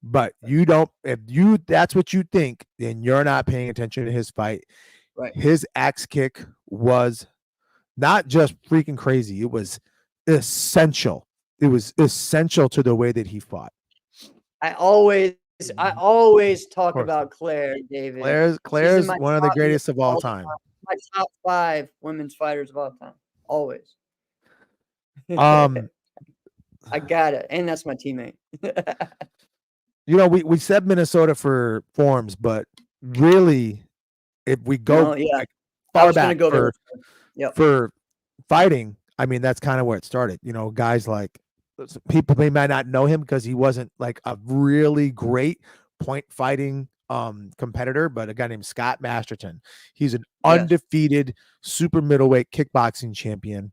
But you don't, that's what you think, then you're not paying attention to his fight. Right. His axe kick was not just freaking crazy. It was essential. It was essential to the way that he fought. I always talk about Claire, David. Claire's one of the greatest of all time. My top 5 women's fighters of all time. Always. I got it. And that's my teammate. We said Minnesota for forms, but really, if we go far back for fighting, that's kind of where it started. Guys like people may not know him because he wasn't like a really great point fighting competitor, but a guy named Scott Masterton. He's an Yes. undefeated super middleweight kickboxing champion,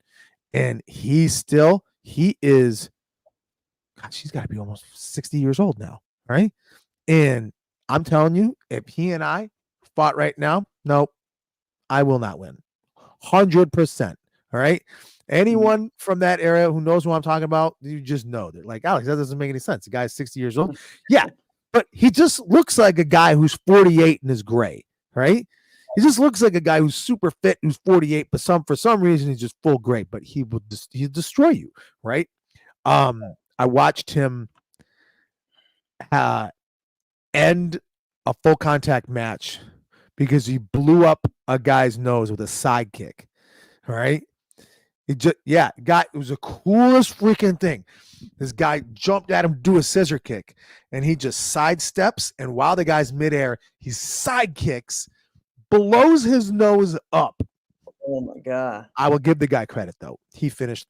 and he is, gosh, he's got to be almost 60 years old now, right? And I'm telling you, if he and I fought right now, nope, I will not win. 100%. All right. Anyone from that area who knows what I'm talking about, you just know that, like, Alex, that doesn't make any sense. The guy's 60 years old. Yeah. But he just looks like a guy who's 48 and is gray, right? He just looks like a guy who's super fit, who's 48, but for some reason he's just full gray, but he'll destroy you, right? I watched him end a full contact match because he blew up a guy's nose with a sidekick. All right. It was the coolest freaking thing. This guy jumped at him, do a scissor kick, and he just sidesteps. And while the guy's midair, he side kicks, blows his nose up. Oh my God. I will give the guy credit though. He finished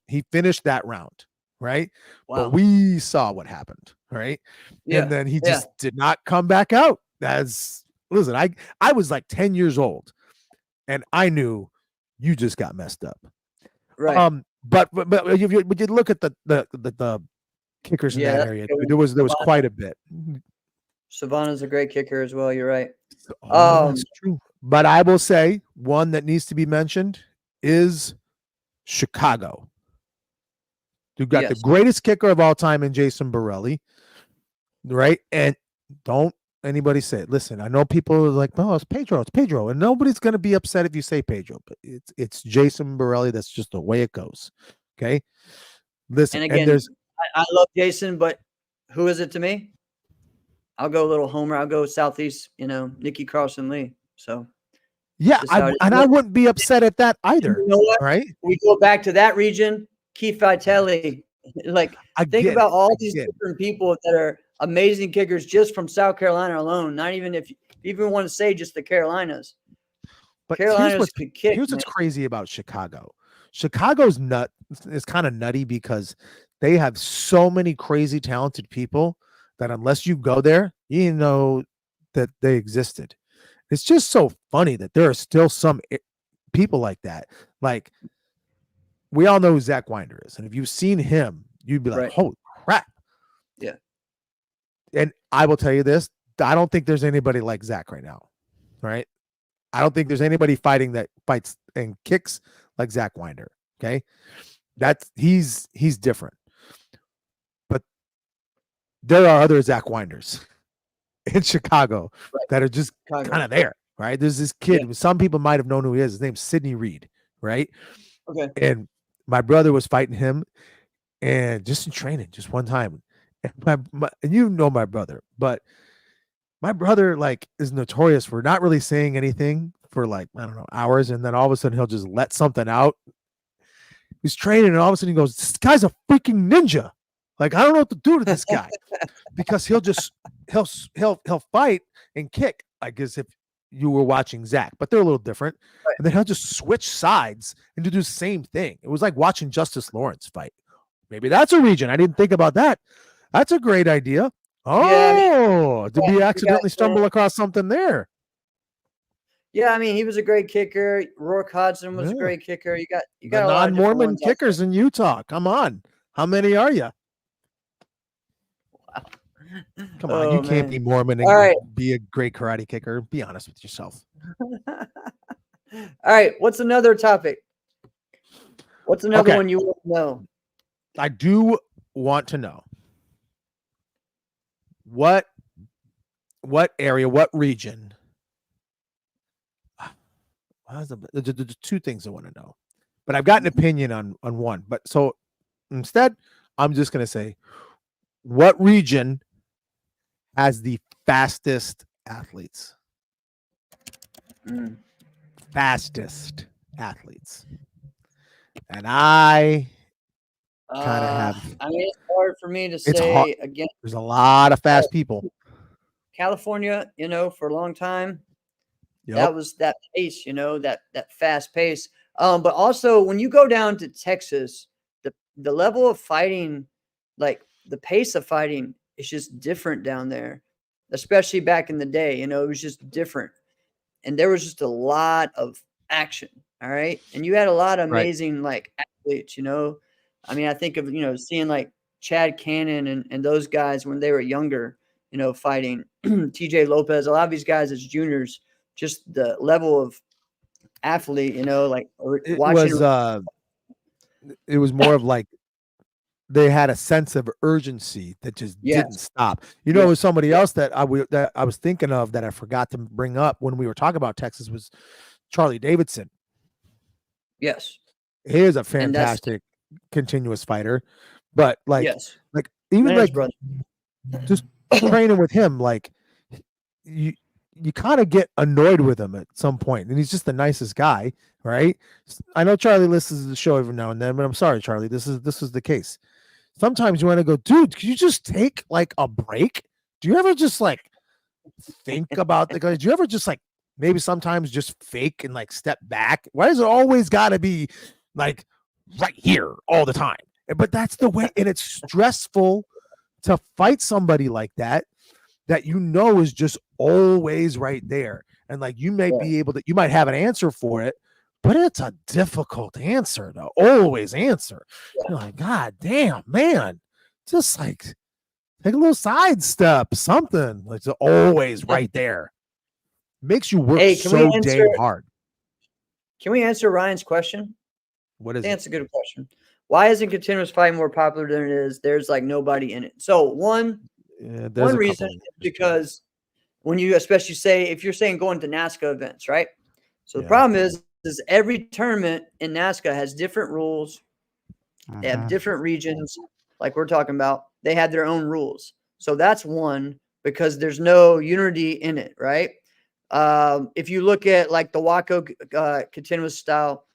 that round, right? Wow. But we saw what happened, right? Yeah. And then he just did not come back out. Listen, I was like 10 years old, and I knew you just got messed up. Right. But you look at the kickers in that area. There was quite a bit. Savannah's a great kicker as well. You're right. That's true. But I will say one that needs to be mentioned is Chicago. You've got the greatest kicker of all time in Jason Borelli, right? And don't anybody say it. Listen, I know people are like, "Oh, it's Pedro," and nobody's going to be upset if you say Pedro, but it's Jason Borelli. That's just the way it goes. Okay, listen. And again, I love Jason, but who is it to me? I'll go a little homer. I'll go Southeast. Nicky Carlson Lee. So yeah, I wouldn't be upset at that either. You know what? Right? We go back to that region. Keith Vitelli. Like, think about all these different people that are amazing kickers just from South Carolina alone. Not even if you even want to say just the Carolinas. But Carolinas could kick. Here's what's crazy about Chicago. Chicago's is kind of nutty because they have so many crazy talented people that unless you go there, you know that they existed. It's just so funny that there are still some people like that. Like, we all know who Zach Winder is, and if you've seen him, you'd be like, "Holy crap!" Yeah. And I will tell you this: I don't think there's anybody like Zach right now, right? I don't think there's anybody fighting that fights and kicks like Zach Winder. Okay, he's different, but there are other Zach Winders in Chicago that are just kind of there, right? There's this kid. Some people might have known who he is. His name's Sidney Reed, right? Okay. And my brother was fighting him, and just in training, just one time. And you know my brother, but my brother is notorious for not really saying anything for hours, and then all of a sudden he'll just let something out. He's training, and all of a sudden he goes, "This guy's a freaking ninja." Like, I don't know what to do to this guy because he'll fight and kick as if you were watching Zach, but they're a little different. Right. And then he'll just switch sides and do the same thing. It was like watching Justice Lawrence fight. Maybe that's a region. I didn't think about that. That's a great idea. Oh, did we accidentally stumble across something there? Yeah, I mean, he was a great kicker. Rourke Hodgson was a great kicker. You got a lot of non-Mormon kickers in Utah. Come on. How many are you? Wow. Come on, you can't be Mormon and be a great karate kicker. Be honest with yourself. All right, what's another topic? What's another one you want to know? I do want to know what area, what region. The two things I want to know, but I've got an opinion on one. But so instead, I'm just going to say, what region has the fastest athletes? Fastest athletes. And I kind of have. I mean, it's hard for me to say again. There's a lot of fast people. California, for a long time. Yep. That was that pace, that fast pace. But also when you go down to Texas, the level of fighting, like the pace of fighting, is just different down there. especially back in the day. You know, it was just different, and there was just a lot of action. All right, and you had a lot of Right. amazing like athletes. You know, I mean, I think of seeing like Chad Cannon and those guys when they were younger. You know, fighting TJ Lopez. A lot of these guys as juniors, just the level of athlete. You know, like It watching. was more of like they had a sense of urgency that just didn't Yes. stop. You Yeah. know, somebody else that I was thinking of that I forgot to bring up when we were talking about Texas was Charlie Davidson. Yes. He is a And that's fantastic continuous fighter, but yes. even And his like brother. just training with him, like you kind of get annoyed with him at some point, and he's just the nicest guy, right? I know Charlie listens to the show every now and then, but I'm sorry, Charlie, this is the case. Sometimes you want to go, dude, could you just take like a break? Do you ever just like think about the guys? Do you ever just like maybe sometimes just fake and like step back? Why does it always got to be like right here all the time? But that's the way, and it's stressful to fight somebody like that you know is just always right there. And like you may be able to, you might have an answer for it, but it's a difficult answer to always answer. You're like, God damn, man, just like take a little sidestep, something. Like it's always right there. Makes you work Hey, so damn hard. Can we answer Ryan's question? What is That's a good question. Why isn't continuous fighting more popular than it is? There's like nobody in it. So one reason is because when you especially say if you're saying going to NASCA events, right? So the problem is every tournament in NASCA has different rules. They have different regions, like we're talking about. They have their own rules. So that's one because there's no unity in it, right? If you look at like the Waco continuous style,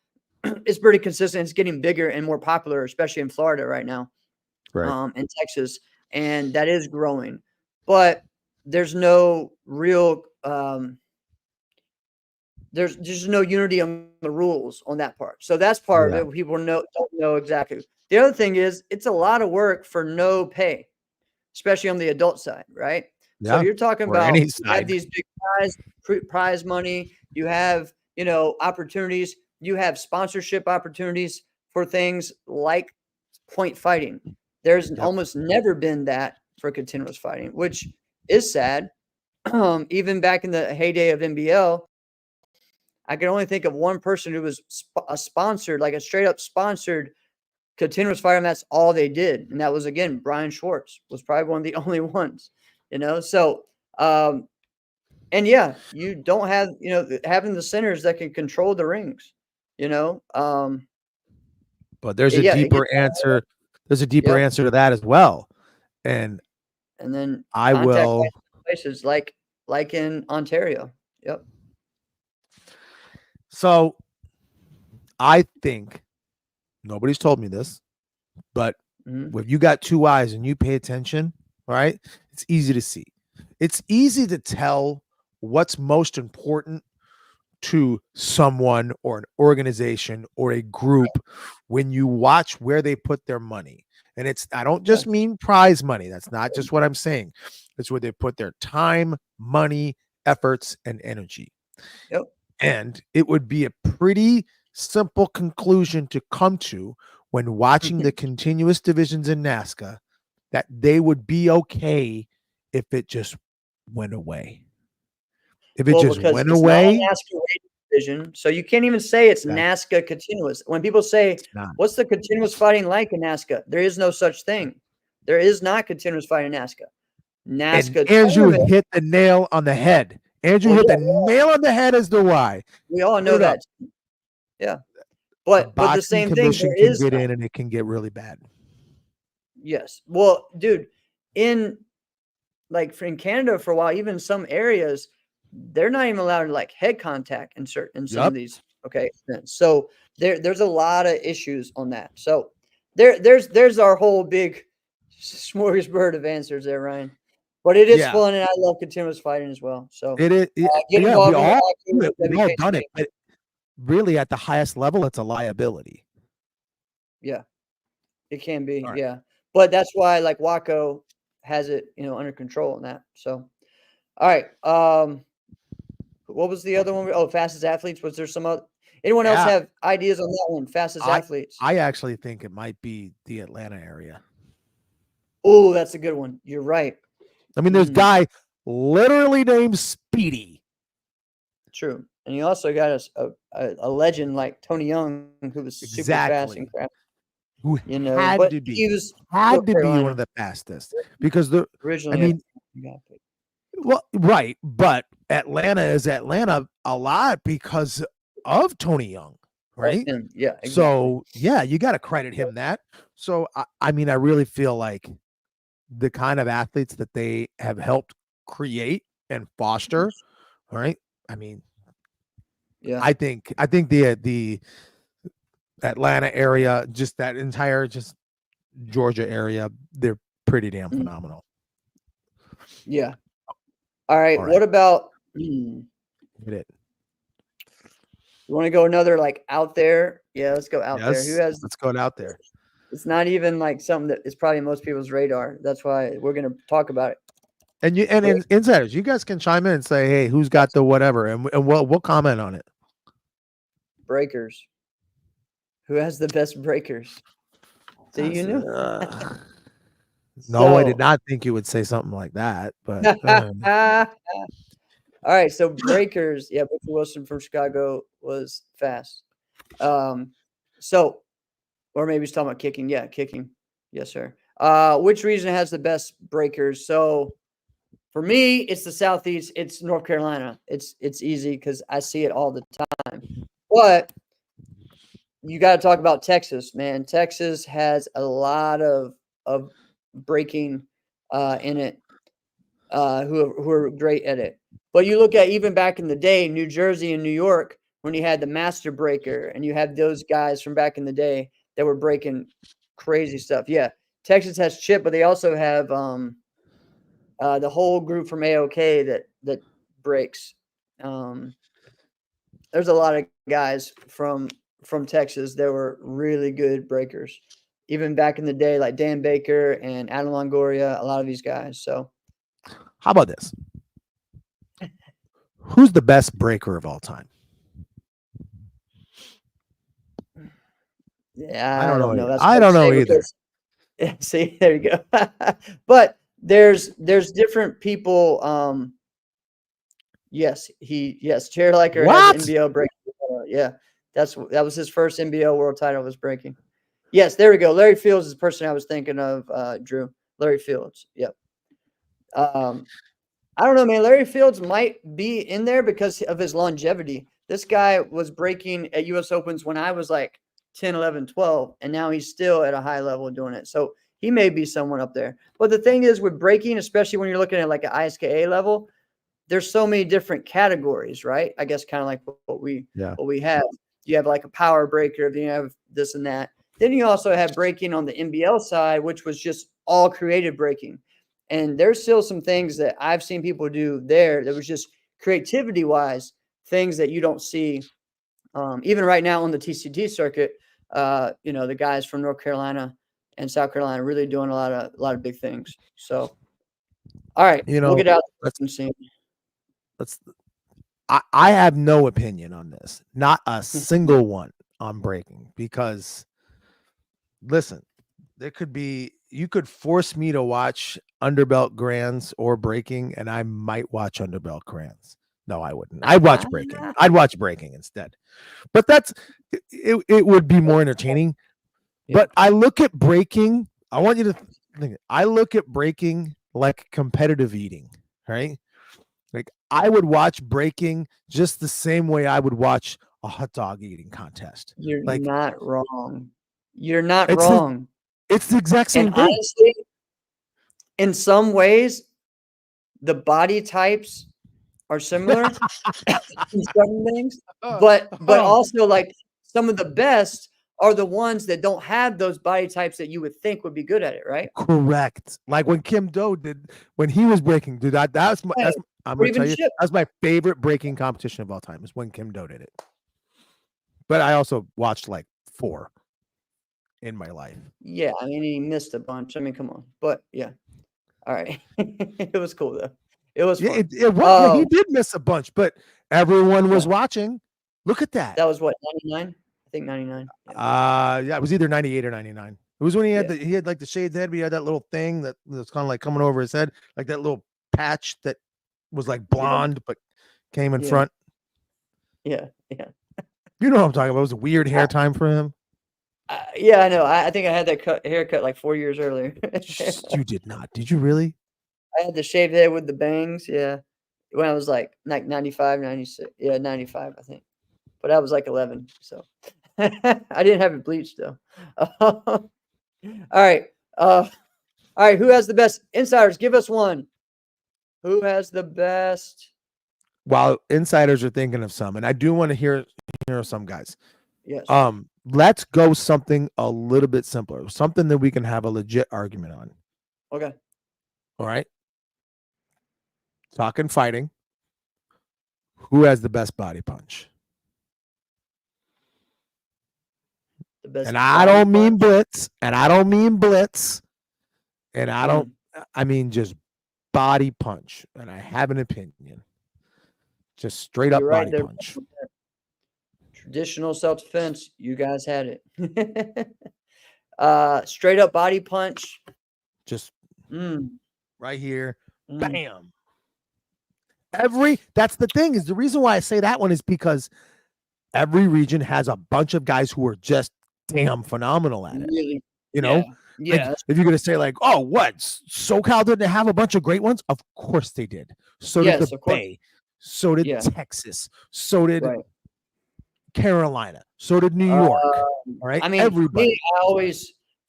it's pretty consistent. It's getting bigger and more popular, especially in Florida right now, right? In Texas, and that is growing. But there's no real there's no unity on the rules on that part. So that's part of it. People don't know exactly. The other thing is it's a lot of work for no pay, especially on the adult side, right? Yeah. So you're talking about you have these big prize money, you have opportunities, you have sponsorship opportunities for things like point fighting. There's almost never been that for continuous fighting, which is sad. Even back in the heyday of NBL, I can only think of one person who was a sponsored, like a straight up sponsored continuous fighting. That's all they did. And that was, again, Brian Schwartz was probably one of the only ones, So, and yeah, you don't have, having the centers that can control the rings, But there's a deeper answer. There's a deeper answer to that as well. And then I will places like in Ontario. Yep. So I think nobody's told me this, but if you got two eyes and you pay attention, right, it's easy to see. It's easy to tell what's most important to someone or an organization or a group when you watch where they put their money. And I don't just mean prize money. That's not just what I'm saying. It's where they put their time, money, efforts, and energy. Yep. And it would be a pretty simple conclusion to come to when watching the continuous divisions in NASCA that they would be okay if it just went away. If it just went away. NASCA division, so you can't even say it's NASCA continuous. When people say, what's the continuous fighting like in NASCA? There is no such thing. There is not continuous fighting in NASCA. And Andrew hit the nail on the head. Andrew hit the nail on the head as to why. We all know that. Yeah. But the same thing, there is get in and it can get really bad. Yes. Well, dude, in Canada for a while, even in some areas, they're not even allowed like head contact in some of these events. So there's a lot of issues on that. So there's our whole big smorgasbord of answers there, Ryan. But it is fun, and I love continuous fighting as well. So it is. We've all done it, but really at the highest level, it's a liability. Yeah, it can be. Yeah, but that's why like Waco has it, under control in that. So, All right. What was the other one? Oh, fastest athletes. Was there some other? Anyone else Yeah. have ideas on that one? Fastest athletes. I actually think it might be the Atlanta area. Oh, that's a good one. You're right. I mean, there's a guy literally named Speedy. True. And you also got a legend like Tony Young, who was super fast and crap. Who You know, had but to be he was had to be Carolina. one of the fastest because the originally. I mean, well, right, but Atlanta is Atlanta a lot because of Tony Young, right? Yeah. Exactly. So yeah, you got to credit him that. So I mean, I really feel like the kind of athletes that they have helped create and foster, right? I mean, yeah, I think the Atlanta area, just that entire just Georgia area, they're pretty damn phenomenal. Yeah. All right. What about Hit it. You want to go another like out there? Yeah, let's go out there. Who has Let's go out there. It's not even like something that is probably most people's radar. That's why we're gonna talk about it. And insiders, you guys can chime in and say, hey, who's got the whatever, and we'll comment on it. Breakers. Who has the best breakers? Do you know? No, I did not think you would say something like that. But all right, so breakers. Yeah, Butcher Wilson from Chicago was fast. So, or maybe he's talking about kicking. Yeah, kicking. Yes, sir. Which region has the best breakers? So, for me, it's the Southeast. It's North Carolina. It's easy because I see it all the time. But you got to talk about Texas, man. Texas has a lot of breaking in it. Who are great at it. But you look at even back in the day, New Jersey and New York, when you had the Master Breaker, and you had those guys from back in the day that were breaking crazy stuff. Yeah, Texas has Chip, but they also have the whole group from AOK that breaks. There's a lot of guys from Texas that were really good breakers, even back in the day, like Dan Baker and Adam Longoria. A lot of these guys. So, how about this? Who's the best breaker of all time? Yeah, I don't know. I don't know either. Yeah, see, there you go. But there's different people. Yes, Jared Liker has NBL breaking. Yeah, that was his first NBL world title was breaking. Yes, there we go. Larry Fields is the person I was thinking of. Drew, Larry Fields. Yep. I don't know, man. Larry Fields might be in there because of his longevity. This guy was breaking at U.S. Opens when I was like 10, 11, 12, and now he's still at a high level doing it. So he may be someone up there. But the thing is with breaking, especially when you're looking at like an ISKA level, there's so many different categories, right? I guess kind of like what we have. You have like a power breaker, then you have this and that. Then you also have breaking on the NBL side, which was just all creative breaking. And there's still some things that I've seen people do there that was just creativity wise, things that you don't see even right now on the TCT circuit. The guys from North Carolina and South Carolina really doing a lot of big things. So, all right, we'll get out and see. I have no opinion on this. Not a single one on breaking because listen, you could force me to watch underbelt grands or breaking, and I might watch underbelt grands. No, I wouldn't. I'd watch breaking. I'd watch breaking instead. But it would be more entertaining. Yeah. But I look at breaking. I want you to think. I look at breaking like competitive eating, right? Like I would watch breaking just the same way I would watch a hot dog eating contest. You're not wrong. You're not wrong. It's the exact same thing. Honestly, in some ways, the body types are similar in some things, but also like some of the best are the ones that don't have those body types that you would think would be good at it, right? Correct. Like when Kim Do did when he was breaking, dude. I'm gonna tell you, that's my favorite breaking competition of all time. Is when Kim Do did it. But I also watched like 4 in my life. Yeah, I mean he missed a bunch. I mean, come on, but yeah. All right, it was cool though. It was Yeah, fun. it was. He did miss a bunch, but everyone was watching. Look at that. That was what, 99? I think 99. Yeah, it was either 98 or 99. It was when he had Yeah. he had like the shades head, but he had that little thing that was kind of like coming over his head, like that little patch that was like blonde but came in Yeah. front. Yeah. You know what I'm talking about? It was a weird hair time for him. Yeah, I know. I think I had that haircut like 4 years earlier. You did not. Did you really? I had the shaved head with the bangs, yeah. When I was like 95, 96. Yeah, 95, I think. But I was like 11, so I didn't have it bleached though. All right. All right, who has the best insiders? Give us one. Who has the best? While insiders are thinking of some, and I do want to hear some guys. Yes. Let's go something a little bit simpler, something that we can have a legit argument on. Okay. All right. Talking fighting. Who has the best body punch? The best. And I don't mean blitz, and I don't mean blitz, and I don't. I mean just body punch, and I have an opinion. Just straight up body punch. Traditional self-defense. You guys had it. Straight up body punch. Just right here. Mm. Bam. That's the thing, is the reason why I say that one is because every region has a bunch of guys who are just damn phenomenal at it. Really? You know? Yeah. Like, if you're gonna say like, oh, what? SoCal didn't have a bunch of great ones? Of course they did. So did the Bay. So did Texas. So did Carolina. So did New York. All right. I mean, everybody.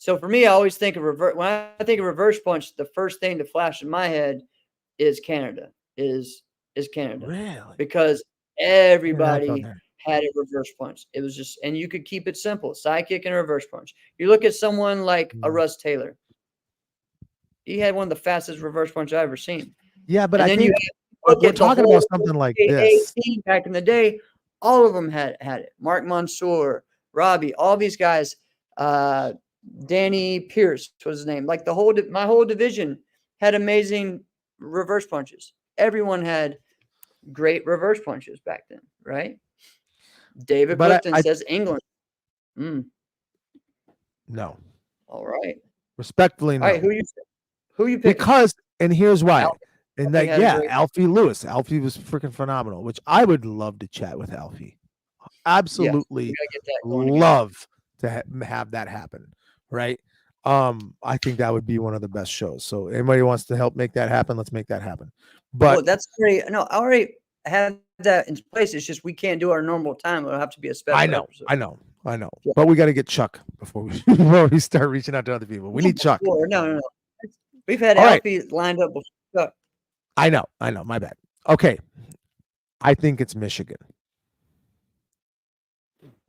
For me, I always think of reverse. When I think of reverse punch, the first thing to flash in my head is Canada. Is Canada. Really? Because everybody had a reverse punch. It was just, and you could keep it simple: side kick and a reverse punch. You look at someone like a Russ Taylor. He had one of the fastest reverse punch I've ever seen. Yeah, but I think we're talking about something like this. Back in the day, all of them had it. Mark Mansour, Robbie, all these guys. Danny Pierce was his name. Like my whole division had amazing reverse punches. Everyone had great reverse punches back then, right? David Clifton says England. No. All right. Respectfully, no. All right, who you pick? Because, and here's why. Alfie Lewis. Alfie was freaking phenomenal, which I would love to chat with Alfie. Absolutely love to have that happen, right? I think that would be one of the best shows. So anybody wants to help make that happen, let's make that happen. But that's I already have that in place. It's just we can't do our normal time. It'll have to be a special episode. I know. Yeah. But we got to get Chuck before we start reaching out to other people. We need Chuck. No. We've had Alfie lined up before. I know. My bad. Okay. I think it's Michigan.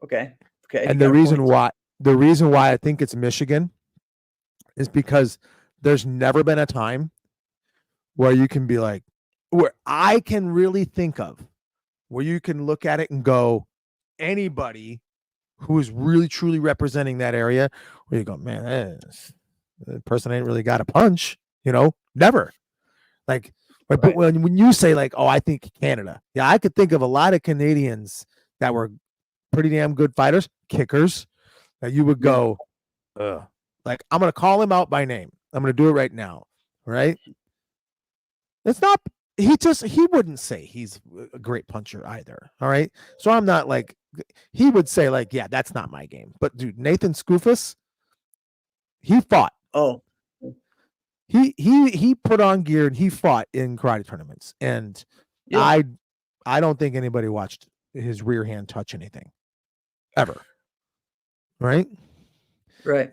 Okay. And the reason why I think it's Michigan is because there's never been a time where you can be like, where I can really think of, where you can look at it and go, anybody who is really truly representing that area, where you go, man, the person ain't really got a punch, never. Like, but when you say like, oh, I think Canada, I could think of a lot of Canadians that were pretty damn good fighters, kickers, that you would go, like, I'm gonna call him out by name. I'm gonna do it right now, right? It's not. He wouldn't say he's a great puncher either. All right. So I'm not like, he would say like, yeah, that's not my game. But dude, Nathan Skoufis, he fought. Oh, he put on gear and he fought in karate tournaments. And I don't think anybody watched his rear hand touch anything ever. Right.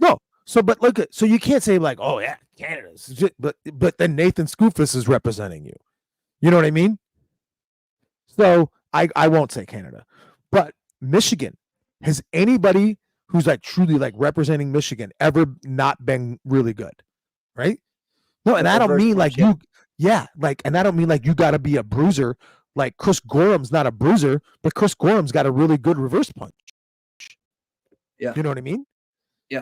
No. So, but look at, so you can't say like, oh yeah, Canada's, but then Nathan Skoufis is representing you. You know what I mean? So I won't say Canada, but Michigan. Has anybody who's like truly like representing Michigan ever not been really good? Right? No, and I don't mean like and I don't mean like you got to be a bruiser. Like Chris Gorham's not a bruiser, but Chris Gorham's got a really good reverse punch. Yeah. You know what I mean? Yeah.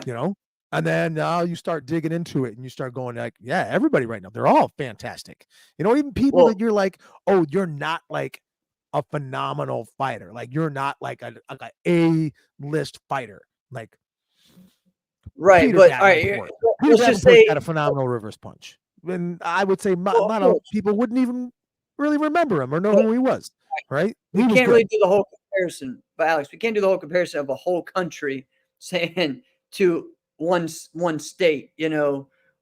And then now you start digging into it and you start going like, yeah, everybody right now, they're all fantastic. Even people Well, that you're like, oh, you're not like a phenomenal fighter. Like you're not like a A-list fighter. Like right, Peter but all right, Davenport. Peter let's just Davenport's say, got a phenomenal reverse punch. And I would say well, of not a course, people wouldn't even really remember him or know but who he was. Right? we He was can't really good. do the whole comparison. But Alex, we can't do the whole comparison of a whole country saying to one state,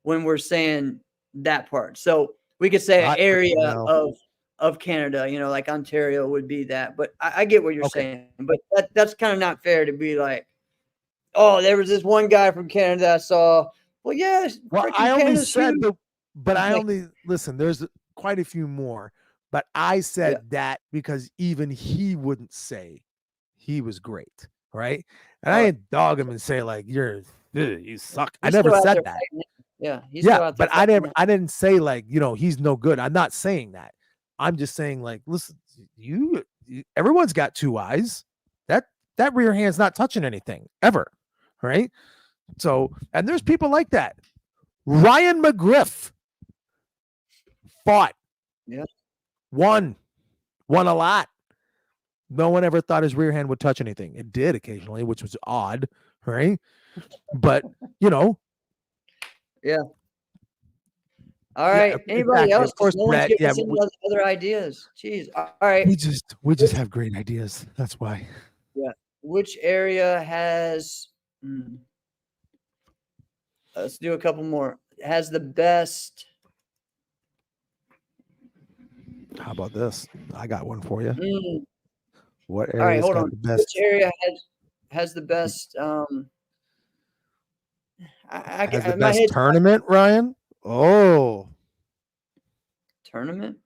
when we're saying that part. So we could say an area No. of Canada, like Ontario would be that. But I get what you're Okay. saying. But that's kind of not fair to be like, oh, there was this one guy from Canada I saw. Well, yeah, Well, freaking I only Canada's said huge. but I Like, only listen, there's quite a few more, but I yeah, said that because even he wouldn't say he was great, right? And all I right. didn't dog him and say like you suck. I He's never still out said there that. fighting it. Yeah, he's Yeah, still out there but fighting it. I didn't say like, he's no good. I'm not saying that. I'm just saying like, listen, everyone's got two eyes. That rear hand's not touching anything ever, right? So, and there's people like that. Ryan McGriff fought, Yeah. won a lot. No one ever thought his rear hand would touch anything. It did occasionally, which was odd, right? But Yeah. All yeah, right. Anybody exactly. else? Of course, No one's Brett. giving Yeah, us any other ideas. Jeez. All right. we just have great ideas. That's why. Yeah. Which area has? Let's do a couple more. Has the best? How about this? I got one for you. Mm, What all right. area's Hold got on. the Which best? area has the best? Has the My best head's tournament, Ryan? Oh, tournament.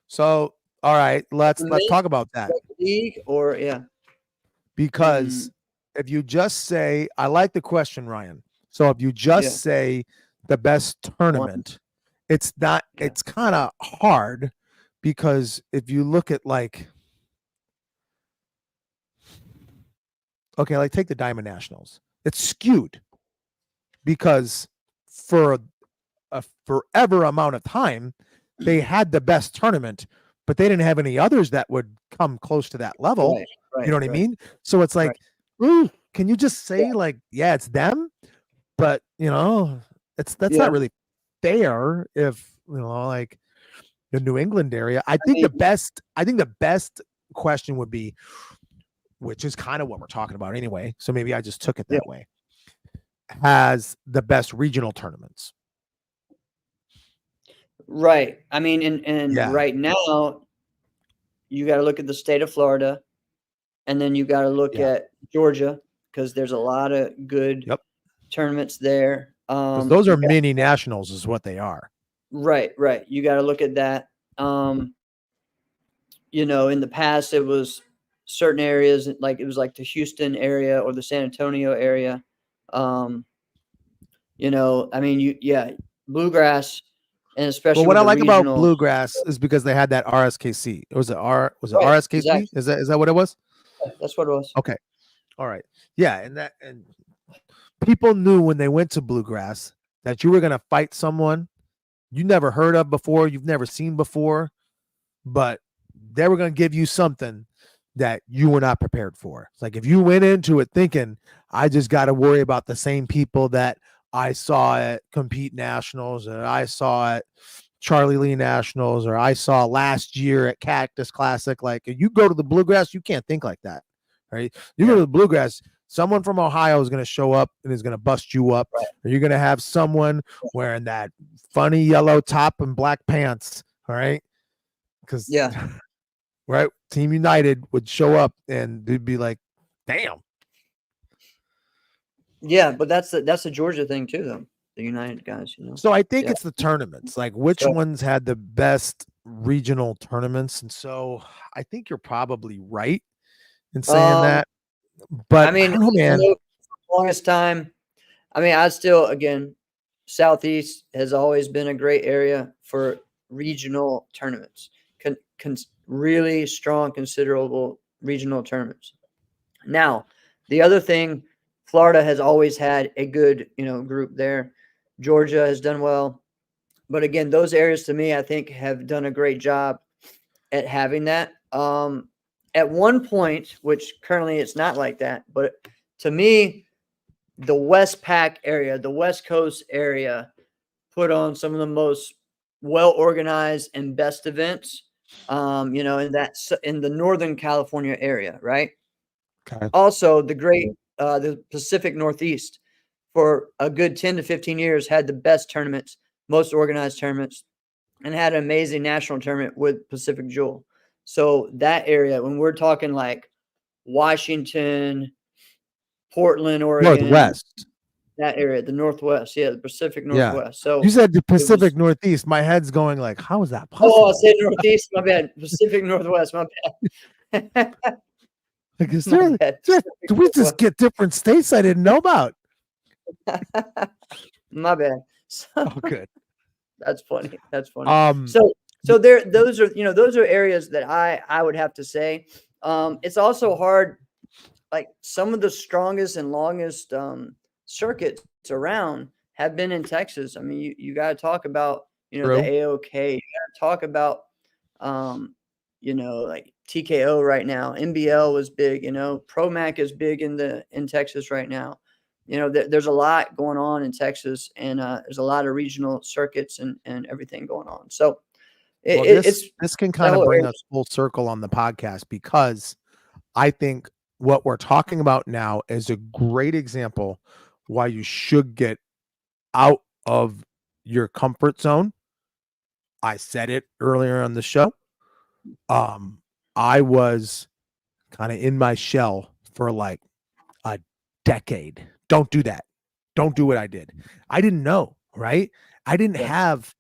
so all right. Let's Tournament, talk about that like league or yeah. because if you just say, I like the question, Ryan. So if you just Yeah. say the best tournament, it's not. Yeah. It's kind of hard because if you look at like, okay, like take the Diamond Nationals, it's skewed because for a forever amount of time, they had the best tournament, but they didn't have any others that would come close to that level. Right. Right. You know what I right. mean? So it's like, ooh, can you just say like, yeah, it's them? But that's Yeah. not really fair if like the New England area. I think the best question would be, which is kind of what we're talking about anyway. So maybe I just took it that way. Has the best regional tournaments. Right. I mean, and Yeah. right now, you got to look at the state of Florida, and then you got to look at Georgia because there's a lot of good tournaments there. Because those are mini nationals, is what they are. Right. Right. You got to look at that. In the past, it was certain areas like it was like the Houston area or the San Antonio area. I mean, bluegrass. And especially well, what I like regional, about bluegrass is because they had that RSKC. Was it RSKC? Exactly. Is that what it was? That's what it was. Okay. All right. Yeah, and people knew when they went to bluegrass that you were going to fight someone you never heard of before, you've never seen before, but they were going to give you something that you were not prepared for. It's like if you went into it thinking, I just got to worry about the same people that I saw at Compete Nationals, or I saw at Charlie Lee Nationals, or I saw last year at Cactus Classic. Like if you go to the bluegrass, you can't think like that, right? You go to the bluegrass, someone from Ohio is going to show up and is going to bust you up. Right. Or you're going to have someone wearing that funny yellow top and black pants, all right? Because right, Team United would show up and they'd be like, damn. Yeah, but that's a Georgia thing too, though. The United guys, So I think it's the tournaments, like which ones had the best regional tournaments, and so I think you're probably right in saying that. But I mean, I don't know, man. For the longest time, I mean, I still again, Southeast has always been a great area for regional tournaments. Really strong, considerable regional tournaments. Now, the other thing Florida has always had a good, group there. Georgia has done well. But again, those areas to me, I think, have done a great job at having that. At one point, which currently it's not like that, but to me, the Westpac area, the West Coast area, put on some of the most well organized and best events. In the Northern California area, right? Okay. Also, the Pacific Northeast for a good 10 to 15 years had the best tournaments, most organized tournaments, and had an amazing national tournament with Pacific Jewel. So that area, when we're talking like Washington, Portland, Oregon, Northwest. that area, the Northwest, the Pacific Yeah. Northwest. So You said the Pacific was, Northeast. My head's going like, how is that oh, possible? I said Northeast, my bad. Pacific Northwest, my bad. Like, is My there, bad. do we just get different states I didn't know about? My bad. So, Oh, good. that's funny. That's funny. Um, So those are areas that I would have to say. It's also hard. Like some of the strongest and longest circuits around have been in Texas. I mean, you got to talk about the True. AOK. You got to talk about like TKO right now. NBL was big. ProMac is big in Texas right now. There's a lot going on in Texas, and there's a lot of regional circuits and everything going on. So this can kind of whole bring area- us full circle on the podcast, because I think what we're talking about now is a great example why you should get out of your comfort zone. I said it earlier on the show. I was kind of in my shell for like a decade. Don't do that. Don't do what I did. I didn't know, right? I didn't have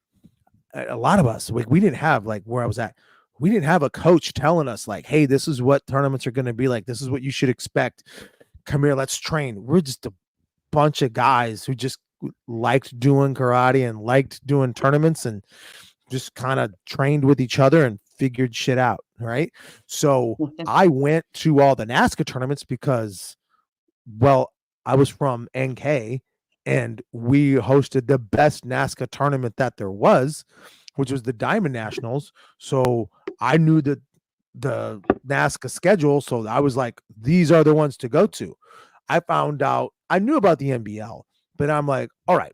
a lot of us. We didn't have, like, where I was at. We didn't have a coach telling us like, hey, this is what tournaments are going to be like. This is what you should expect. Come here, let's train. We're just a bunch of guys who just liked doing karate and liked doing tournaments and just kind of trained with each other and figured shit out. Right. So I went to all the NASCAR tournaments because, well, I was from NK and we hosted the best NASCAR tournament that there was, which was the Diamond Nationals. So I knew the NASCAR schedule. So I was like, these are the ones to go to. I found out, I knew about the NBL, but I'm like, all right,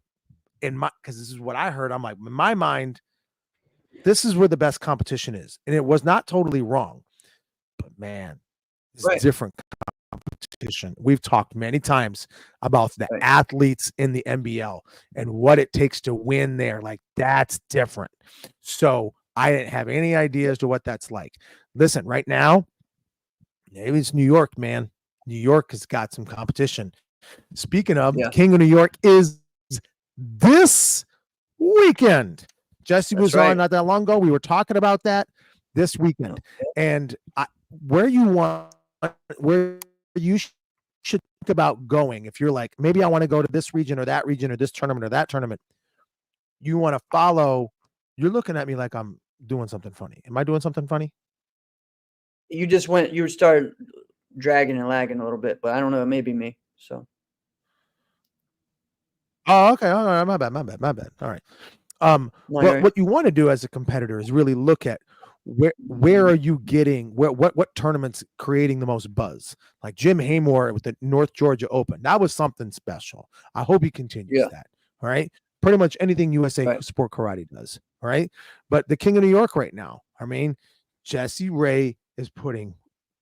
because this is what I heard. I'm like, in my mind, this is where the best competition is. And it was not totally wrong, but man, it's different competition. We've talked many times about the athletes in the NBL and what it takes to win there. Like, that's different. So I didn't have any idea as to what that's like. Listen, right now, maybe it's New York, man. New York has got some competition. Speaking of, King of New York is this weekend. Jesse was on not that long ago. We were talking about that this weekend. And where you should think about going, if you're like, maybe I want to go to this region or this tournament or that tournament, you want to follow. You're looking at me like I'm doing something funny. Am I doing something funny? You started dragging and lagging a little bit, but I don't know. It may be me. So. Oh, okay. All right. My bad. All right. What you want to do as a competitor is really look at where are you getting what tournaments creating the most buzz. Like Jim Haymore with the North Georgia Open, that was something special. I hope he continues that. All right, pretty much anything USA Sport Karate does. All right, but the King of New York right now, I mean, Jesse Ray is putting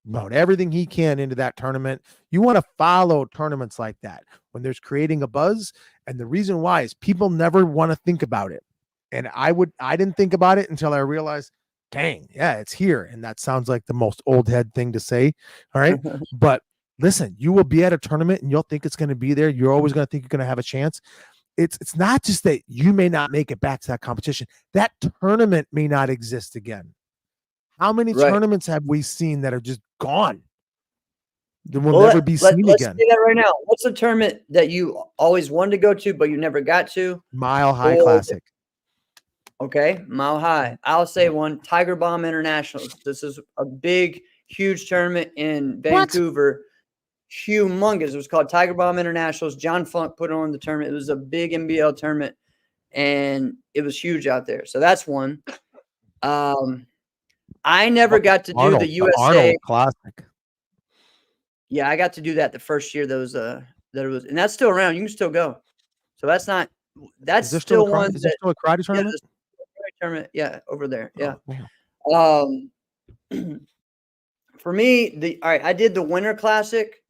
about everything he can into that tournament. You want to follow tournaments like that when there's creating a buzz, and the reason why is people never want to think about it. And I didn't think about it until I realized, dang, yeah, it's here. And that sounds like the most old head thing to say. All right. But listen, you will be at a tournament and you'll think it's going to be there. You're always going to think you're going to have a chance. It's not just that you may not make it back to that competition. That tournament may not exist again. How many tournaments have we seen that are just gone? That will never be seen let's again. Say that right now. What's a tournament that you always wanted to go to, but you never got to? Mile High Classic. Okay, Mile High. I'll say one, Tiger Bomb Internationals. This is a big, huge tournament in Vancouver. humongous. It was called Tiger Bomb Internationals. John Funk put on the tournament. It was a big NBL tournament, and it was huge out there. So that's one. I never got to do the USA Arnold Classic. Yeah, I got to do that the first year that it was, and that's still around. You can still go. So that's still one. Is there still a karate tournament? Yeah, tournament, yeah, over there. Yeah. Oh, For me, I did the Winter Classic,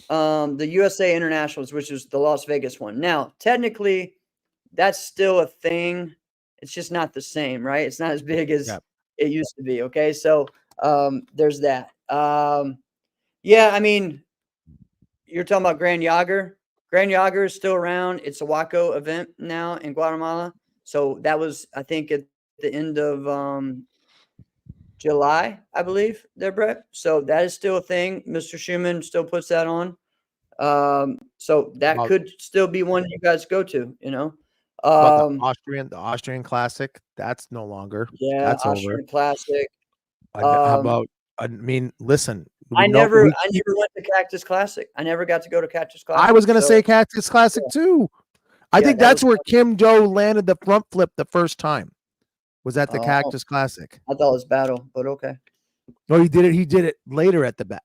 the USA Internationals, which is the Las Vegas one. Now, technically, that's still a thing. It's just not the same, right? It's not as big as it used to be. Okay, so there's that. Yeah, I mean, you're talking about Grand Yager. Grand Yager is still around. It's a WACO event now in Guatemala. So that was, I think, at the end of July, I believe, there, Brett. So that is still a thing. Mr. Schumann still puts that on. So that could still be one you guys go to, you know. The Austrian Classic, that's no longer. Yeah, that's Austrian over. Classic. How about? I mean, listen. I never went to Cactus Classic. I never got to go to Cactus Classic. I was going to say Cactus Classic too. I think that's where Kim Do landed the front flip the first time. Was at the Cactus Classic. I thought it was Battle, but okay. No, he did it. He did it later at the bat.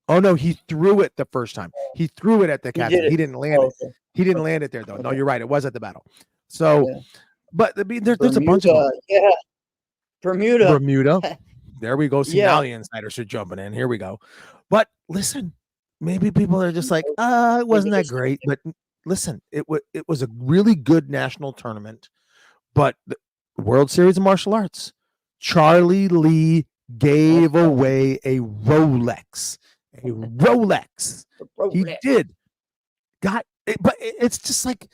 Oh no, he threw it the first time. He threw it at the Cactus. He didn't land it. Okay. He didn't land it there though. Okay. No, you're right. It was at the Battle. So, but I mean, there's a bunch of them. Yeah, Bermuda. There we go. See, now the insiders are jumping in. Here we go. But listen, maybe people are just like, it wasn't that great. But listen, it was a really good national tournament. But the World Series of Martial Arts, Charlie Lee gave away a Rolex. A Rolex. He did. But it's just like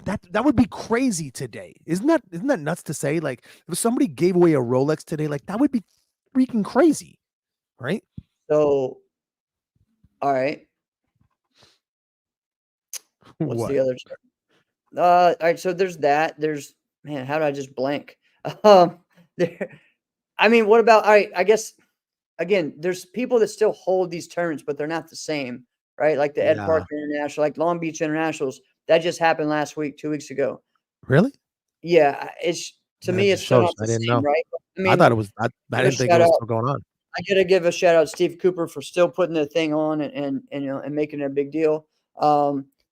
that would be crazy today. Isn't that nuts to say? Like, if somebody gave away a Rolex today, like that would be freaking crazy, right? So, all right. What's the other? All right. So there's that. There's how did I just blank? There. I mean, what about? All right. I guess again, there's people that still hold these tournaments, but they're not the same, right? Like the Ed Parker International, like Long Beach Internationals. That just happened last week, 2 weeks ago. Really? Yeah, it's to me, it's still not the same, right? I mean, I thought it was. I didn't think it was still going on. I gotta give a shout out to Steve Cooper for still putting the thing on and making it a big deal.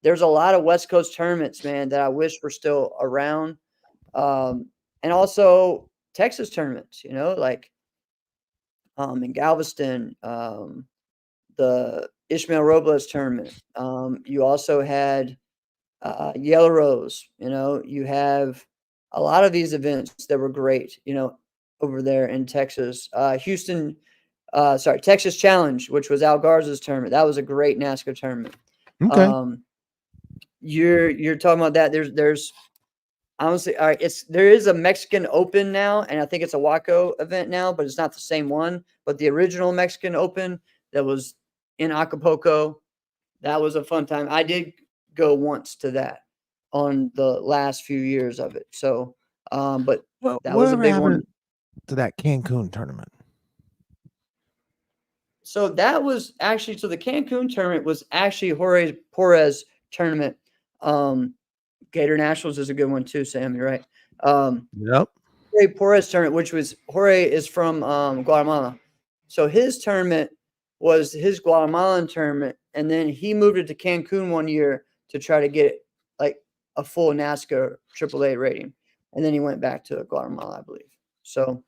There's a lot of West Coast tournaments, man, that I wish were still around, and also Texas tournaments. You know, like in Galveston, the Ishmael Robles tournament. You also had Yellow Rose, you know, you have a lot of these events that were great, you know, over there in Texas. Texas Challenge, which was Al Garza's tournament. That was a great NASCAR tournament. Okay. You're talking about that. There's honestly, all right, there is a Mexican Open now, and I think it's a WACO event now, but it's not the same one. But the original Mexican Open that was in Acapulco, that was a fun time. I did go once to that on the last few years of it. So, but that was a big one. To that Cancun tournament. So that was actually, the Cancun tournament was actually Jorge Porres tournament. Gator Nationals is a good one too, Sam. You're right. Yep. Jorge Porres tournament, which was Jorge is from Guatemala. So his tournament was his Guatemalan tournament, and then he moved it to Cancun one year to try to get like a full NASCAR AAA rating. And then he went back to Guatemala, I believe. So,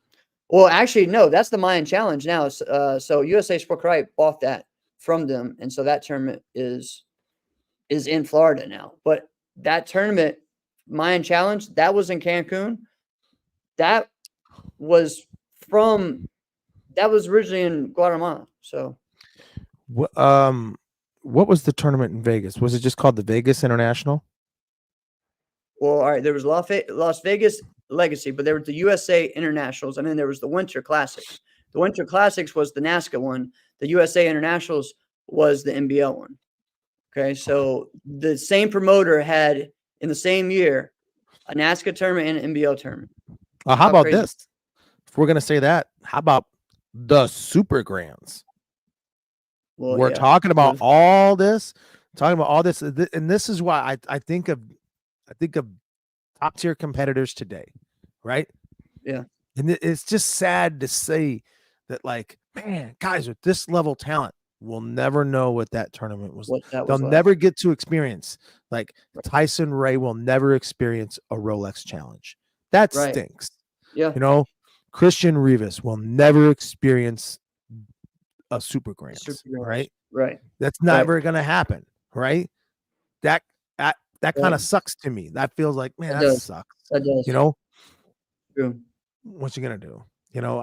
well, actually, no, that's the Mayan Challenge now. So USA Sport Karate bought that from them. And so that tournament is in Florida now. But that tournament, Mayan Challenge, that was in Cancun. That was originally in Guatemala. So, what was the tournament in Vegas? Was it just called the Vegas International? Well, all right, there was Las Vegas Legacy, but there was the USA Internationals, and then there was the Winter Classics. The Winter Classics was the NASCAR one. The USA Internationals was the NBL one. Okay, so the same promoter had in the same year a NASCAR tournament and an NBL tournament. How about this? If we're gonna say that, how about the Super Grands? Well, We're yeah. talking about True. all this, and this is why I think of top tier competitors today, right? Yeah. And it's just sad to say that, like, man, guys with this level talent will never know what that tournament was. What that They'll was like. never get to experience. Like Right. Tyson Ray will never experience a Rolex challenge. That Right. stinks. Yeah. You know, Christian Rivas will never experience a Super Grands, Super Grands. right? Right. That's Right. never gonna happen, right? That that kind Right. of sucks to me. That feels like, man, That that does. sucks. That does. You know, True. what you gonna do? You know,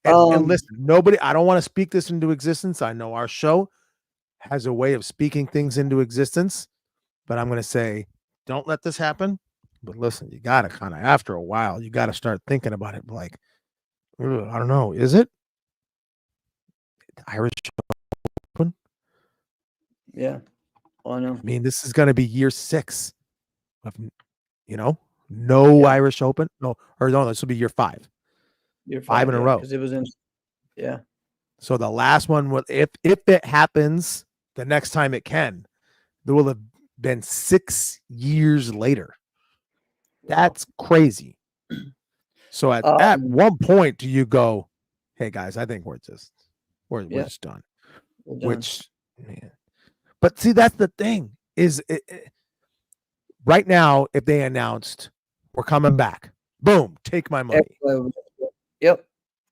and listen, nobody. I don't want to speak this into existence. I know our show has a way of speaking things into existence, but I'm gonna say, don't let this happen. But listen, you gotta kind of after a while, you gotta start thinking about it. Like, "Ugh, I don't know, is it the Irish Open? Yeah. Well, I know. I mean, this is gonna be year 6 of no Yeah. Irish Open. No, this will be year 5. You're 5 in a row. because it was in. Yeah. So the last one will, if it happens the next time it can, there will have been 6 years later. That's crazy. So at one point do you go, hey guys, I think we're just done. We're done. Which, man. But see, that's the thing is right now, if they announced we're coming back, boom, take my money. Yep.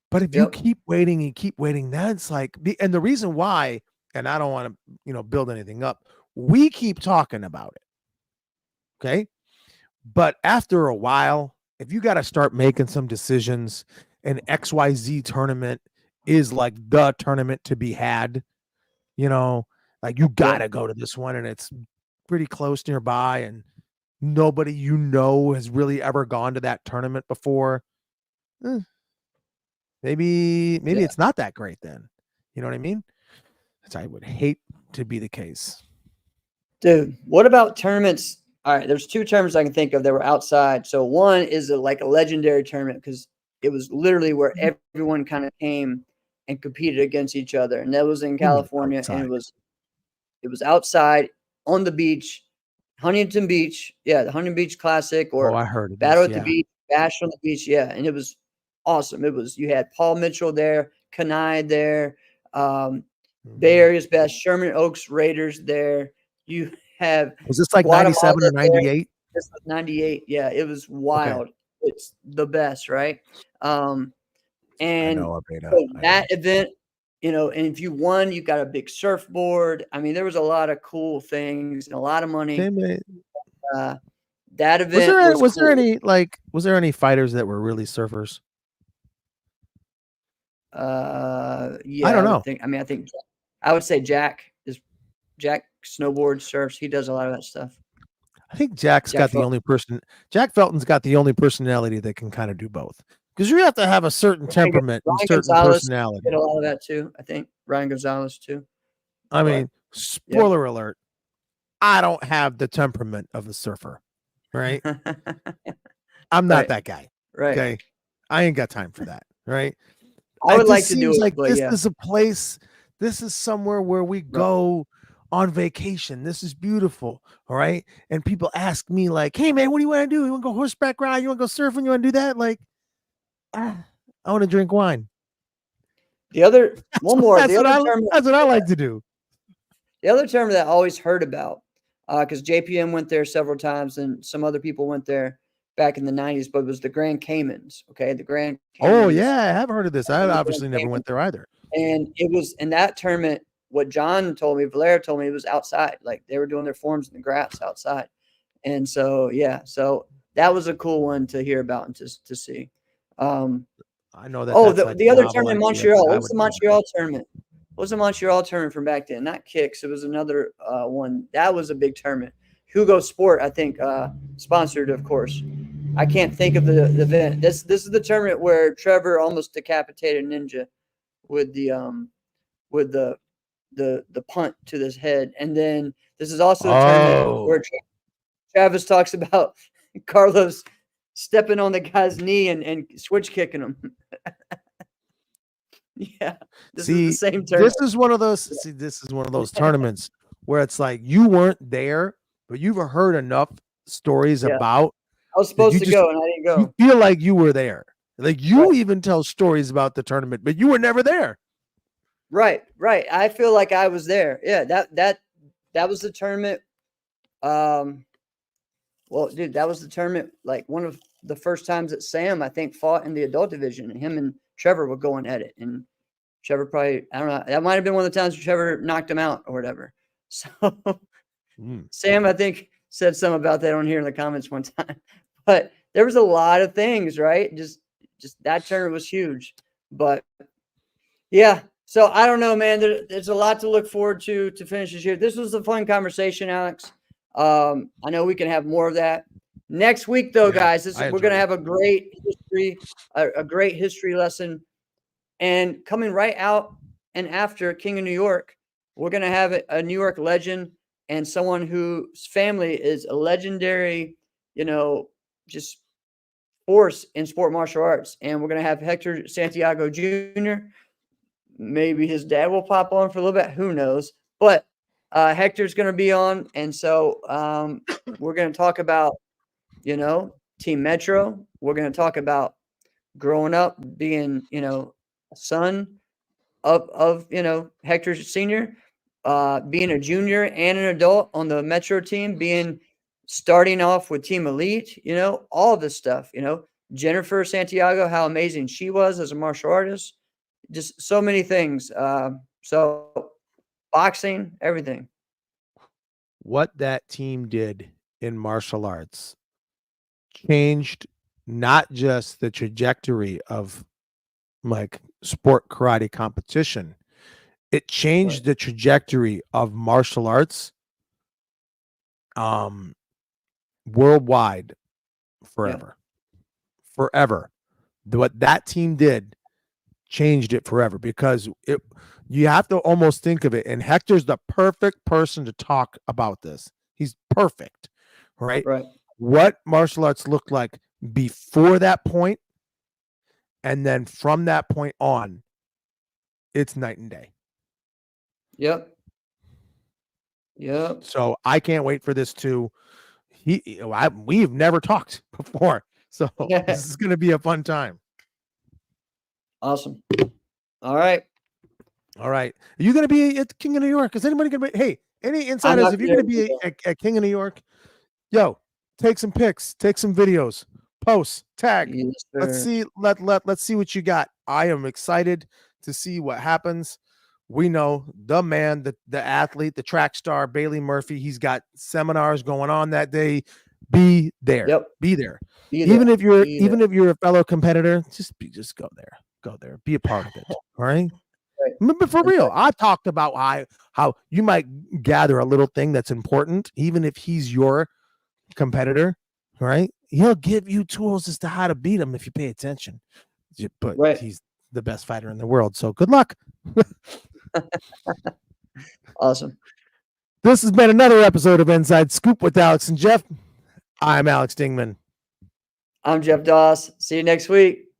But if you keep waiting and keep waiting, that's like, and the reason why, and I don't want to, build anything up, we keep talking about it. Okay. But after a while, if you got to start making some decisions, an XYZ tournament is like the tournament to be had, like you got to go to this one and it's pretty close nearby and nobody has really ever gone to that tournament before. Maybe it's not that great then. You know what I mean? I would hate to be the case. Dude, what about tournaments? All right, there's 2 tournaments I can think of that were outside. So one is like a legendary tournament because it was literally where everyone kind of came and competed against each other, and that was in California, and it was outside on the beach, Huntington Beach. Yeah, the Huntington Beach Classic or I heard of Battle this, at the Beach, Bash on the Beach. Yeah, and it was awesome. You had Paul Mitchell there, Kanai there, Bay Area's best, Sherman Oaks Raiders there. You have was this like 97 or 98? This was 98. Yeah, it was wild. Okay. It's the best, right? And so that event, and if you won, you got a big surfboard. I mean, there was a lot of cool things and a lot of money. That event was there any fighters that were really surfers? Yeah, I don't know. I would say Jack snowboards, surfs. He does a lot of that stuff. I think Jack Felton's got the only personality that can kind of do both. Because you have to have a certain temperament and certain personality. Did a lot of that too. I think Ryan Gonzalez too. I mean, spoiler alert, I don't have the temperament of a surfer, right? I'm not that guy. Right. Okay. I ain't got time for that. Right. I would like to do it. Like this is a place. This is somewhere where we go on vacation. This is beautiful. All right. And people ask me like, hey man, what do you want to do? You want to go horseback ride? You want to go surfing? You want to do that? Like, I want to drink wine. The other one more. That's what I like to do. The other term that I always heard about, because JPM went there several times and some other people went there back in the 90s, but it was the Grand Caymans. Okay. The Grand Caymans. Oh yeah. I have heard of this. I obviously never went there either. And it was in that tournament, what John told me, Valera told me, it was outside. Like they were doing their forms in the grass outside. And so, so that was a cool one to hear about and to see. I know that. The other tournament in Montreal. What was the Montreal tournament? What was the Montreal tournament from back then? Not Kicks. It was another one. That was a big tournament. Hugo Sport, I think, sponsored, of course. I can't think of the event. This is the tournament where Trevor almost decapitated Ninja with the punt to his head. And then this is also the tournament where Travis talks about Carlos stepping on the guy's knee and switch kicking him. Yeah. This is See, the same tournament. this is one of those. See, this is one of those tournaments where it's like you weren't there, but you've heard enough stories Yeah. about I was that supposed you to just go and I didn't you go. feel like you were there. Like you Right. even tell stories about the tournament, but you were never there. Right. I feel like I was there. Yeah, that was the tournament. Well, dude, that was the tournament, like one of the first times that Sam, I think, fought in the adult division, and him and Trevor were going at it. And Trevor probably, I don't know, that might have been one of the times Trevor knocked him out or whatever. So Sam, I think, said something about that on here in the comments one time. But there was a lot of things, right? Just that tournament was huge. But yeah, so I don't know, man. There's a lot to look forward to finish this year. This was a fun conversation, Alex. I know we can have more of that next week, though, Yeah, guys. I We're gonna enjoyed it. have a great history, a great history lesson, and coming right out and after King of New York, we're gonna have a New York legend and someone whose family is a legendary, just force in sport martial arts. And we're gonna have Hector Santiago Jr. Maybe his dad will pop on for a little bit. Who knows? But Hector's going to be on. And so we're going to talk about, Team Metro. We're going to talk about growing up, being, a son of Hector Sr., being a junior and an adult on the Metro team, starting off with Team Elite, all this stuff, Jennifer Santiago, how amazing she was as a martial artist. Just so many things. So boxing, everything. What that team did in martial arts changed not just the trajectory of like sport karate competition, it changed the trajectory of martial arts worldwide forever. Forever. What that team did changed it forever because you have to almost think of it, and Hector's the perfect person to talk about this. He's perfect, right? What martial arts looked like before that point, and then from that point on, it's night and day. Yep. So I can't wait for this to. We've never talked before, so this is going to be a fun time. Awesome. All right. Are you going to be at King of New York? Is anybody going to be? Hey, any insiders? If you're going to be at King of New York, yo, take some pics, take some videos, post, tag. Yes, let's see. Let's see what you got. I am excited to see what happens. We know the man, the athlete, the track star, Bailey Murphy. He's got seminars going on that day. Be there. Yep. Be there. Even if you're a fellow competitor, just go there. Go there. Be a part of it. All right. But for real, I talked about how you might gather a little thing that's important, even if he's your competitor, right? He'll give you tools as to how to beat him if you pay attention. But he's the best fighter in the world, so good luck. Awesome. This has been another episode of Inside Scoop with Alex and Jeff. I'm Alex Dingman. I'm Jeff Doss. See you next week.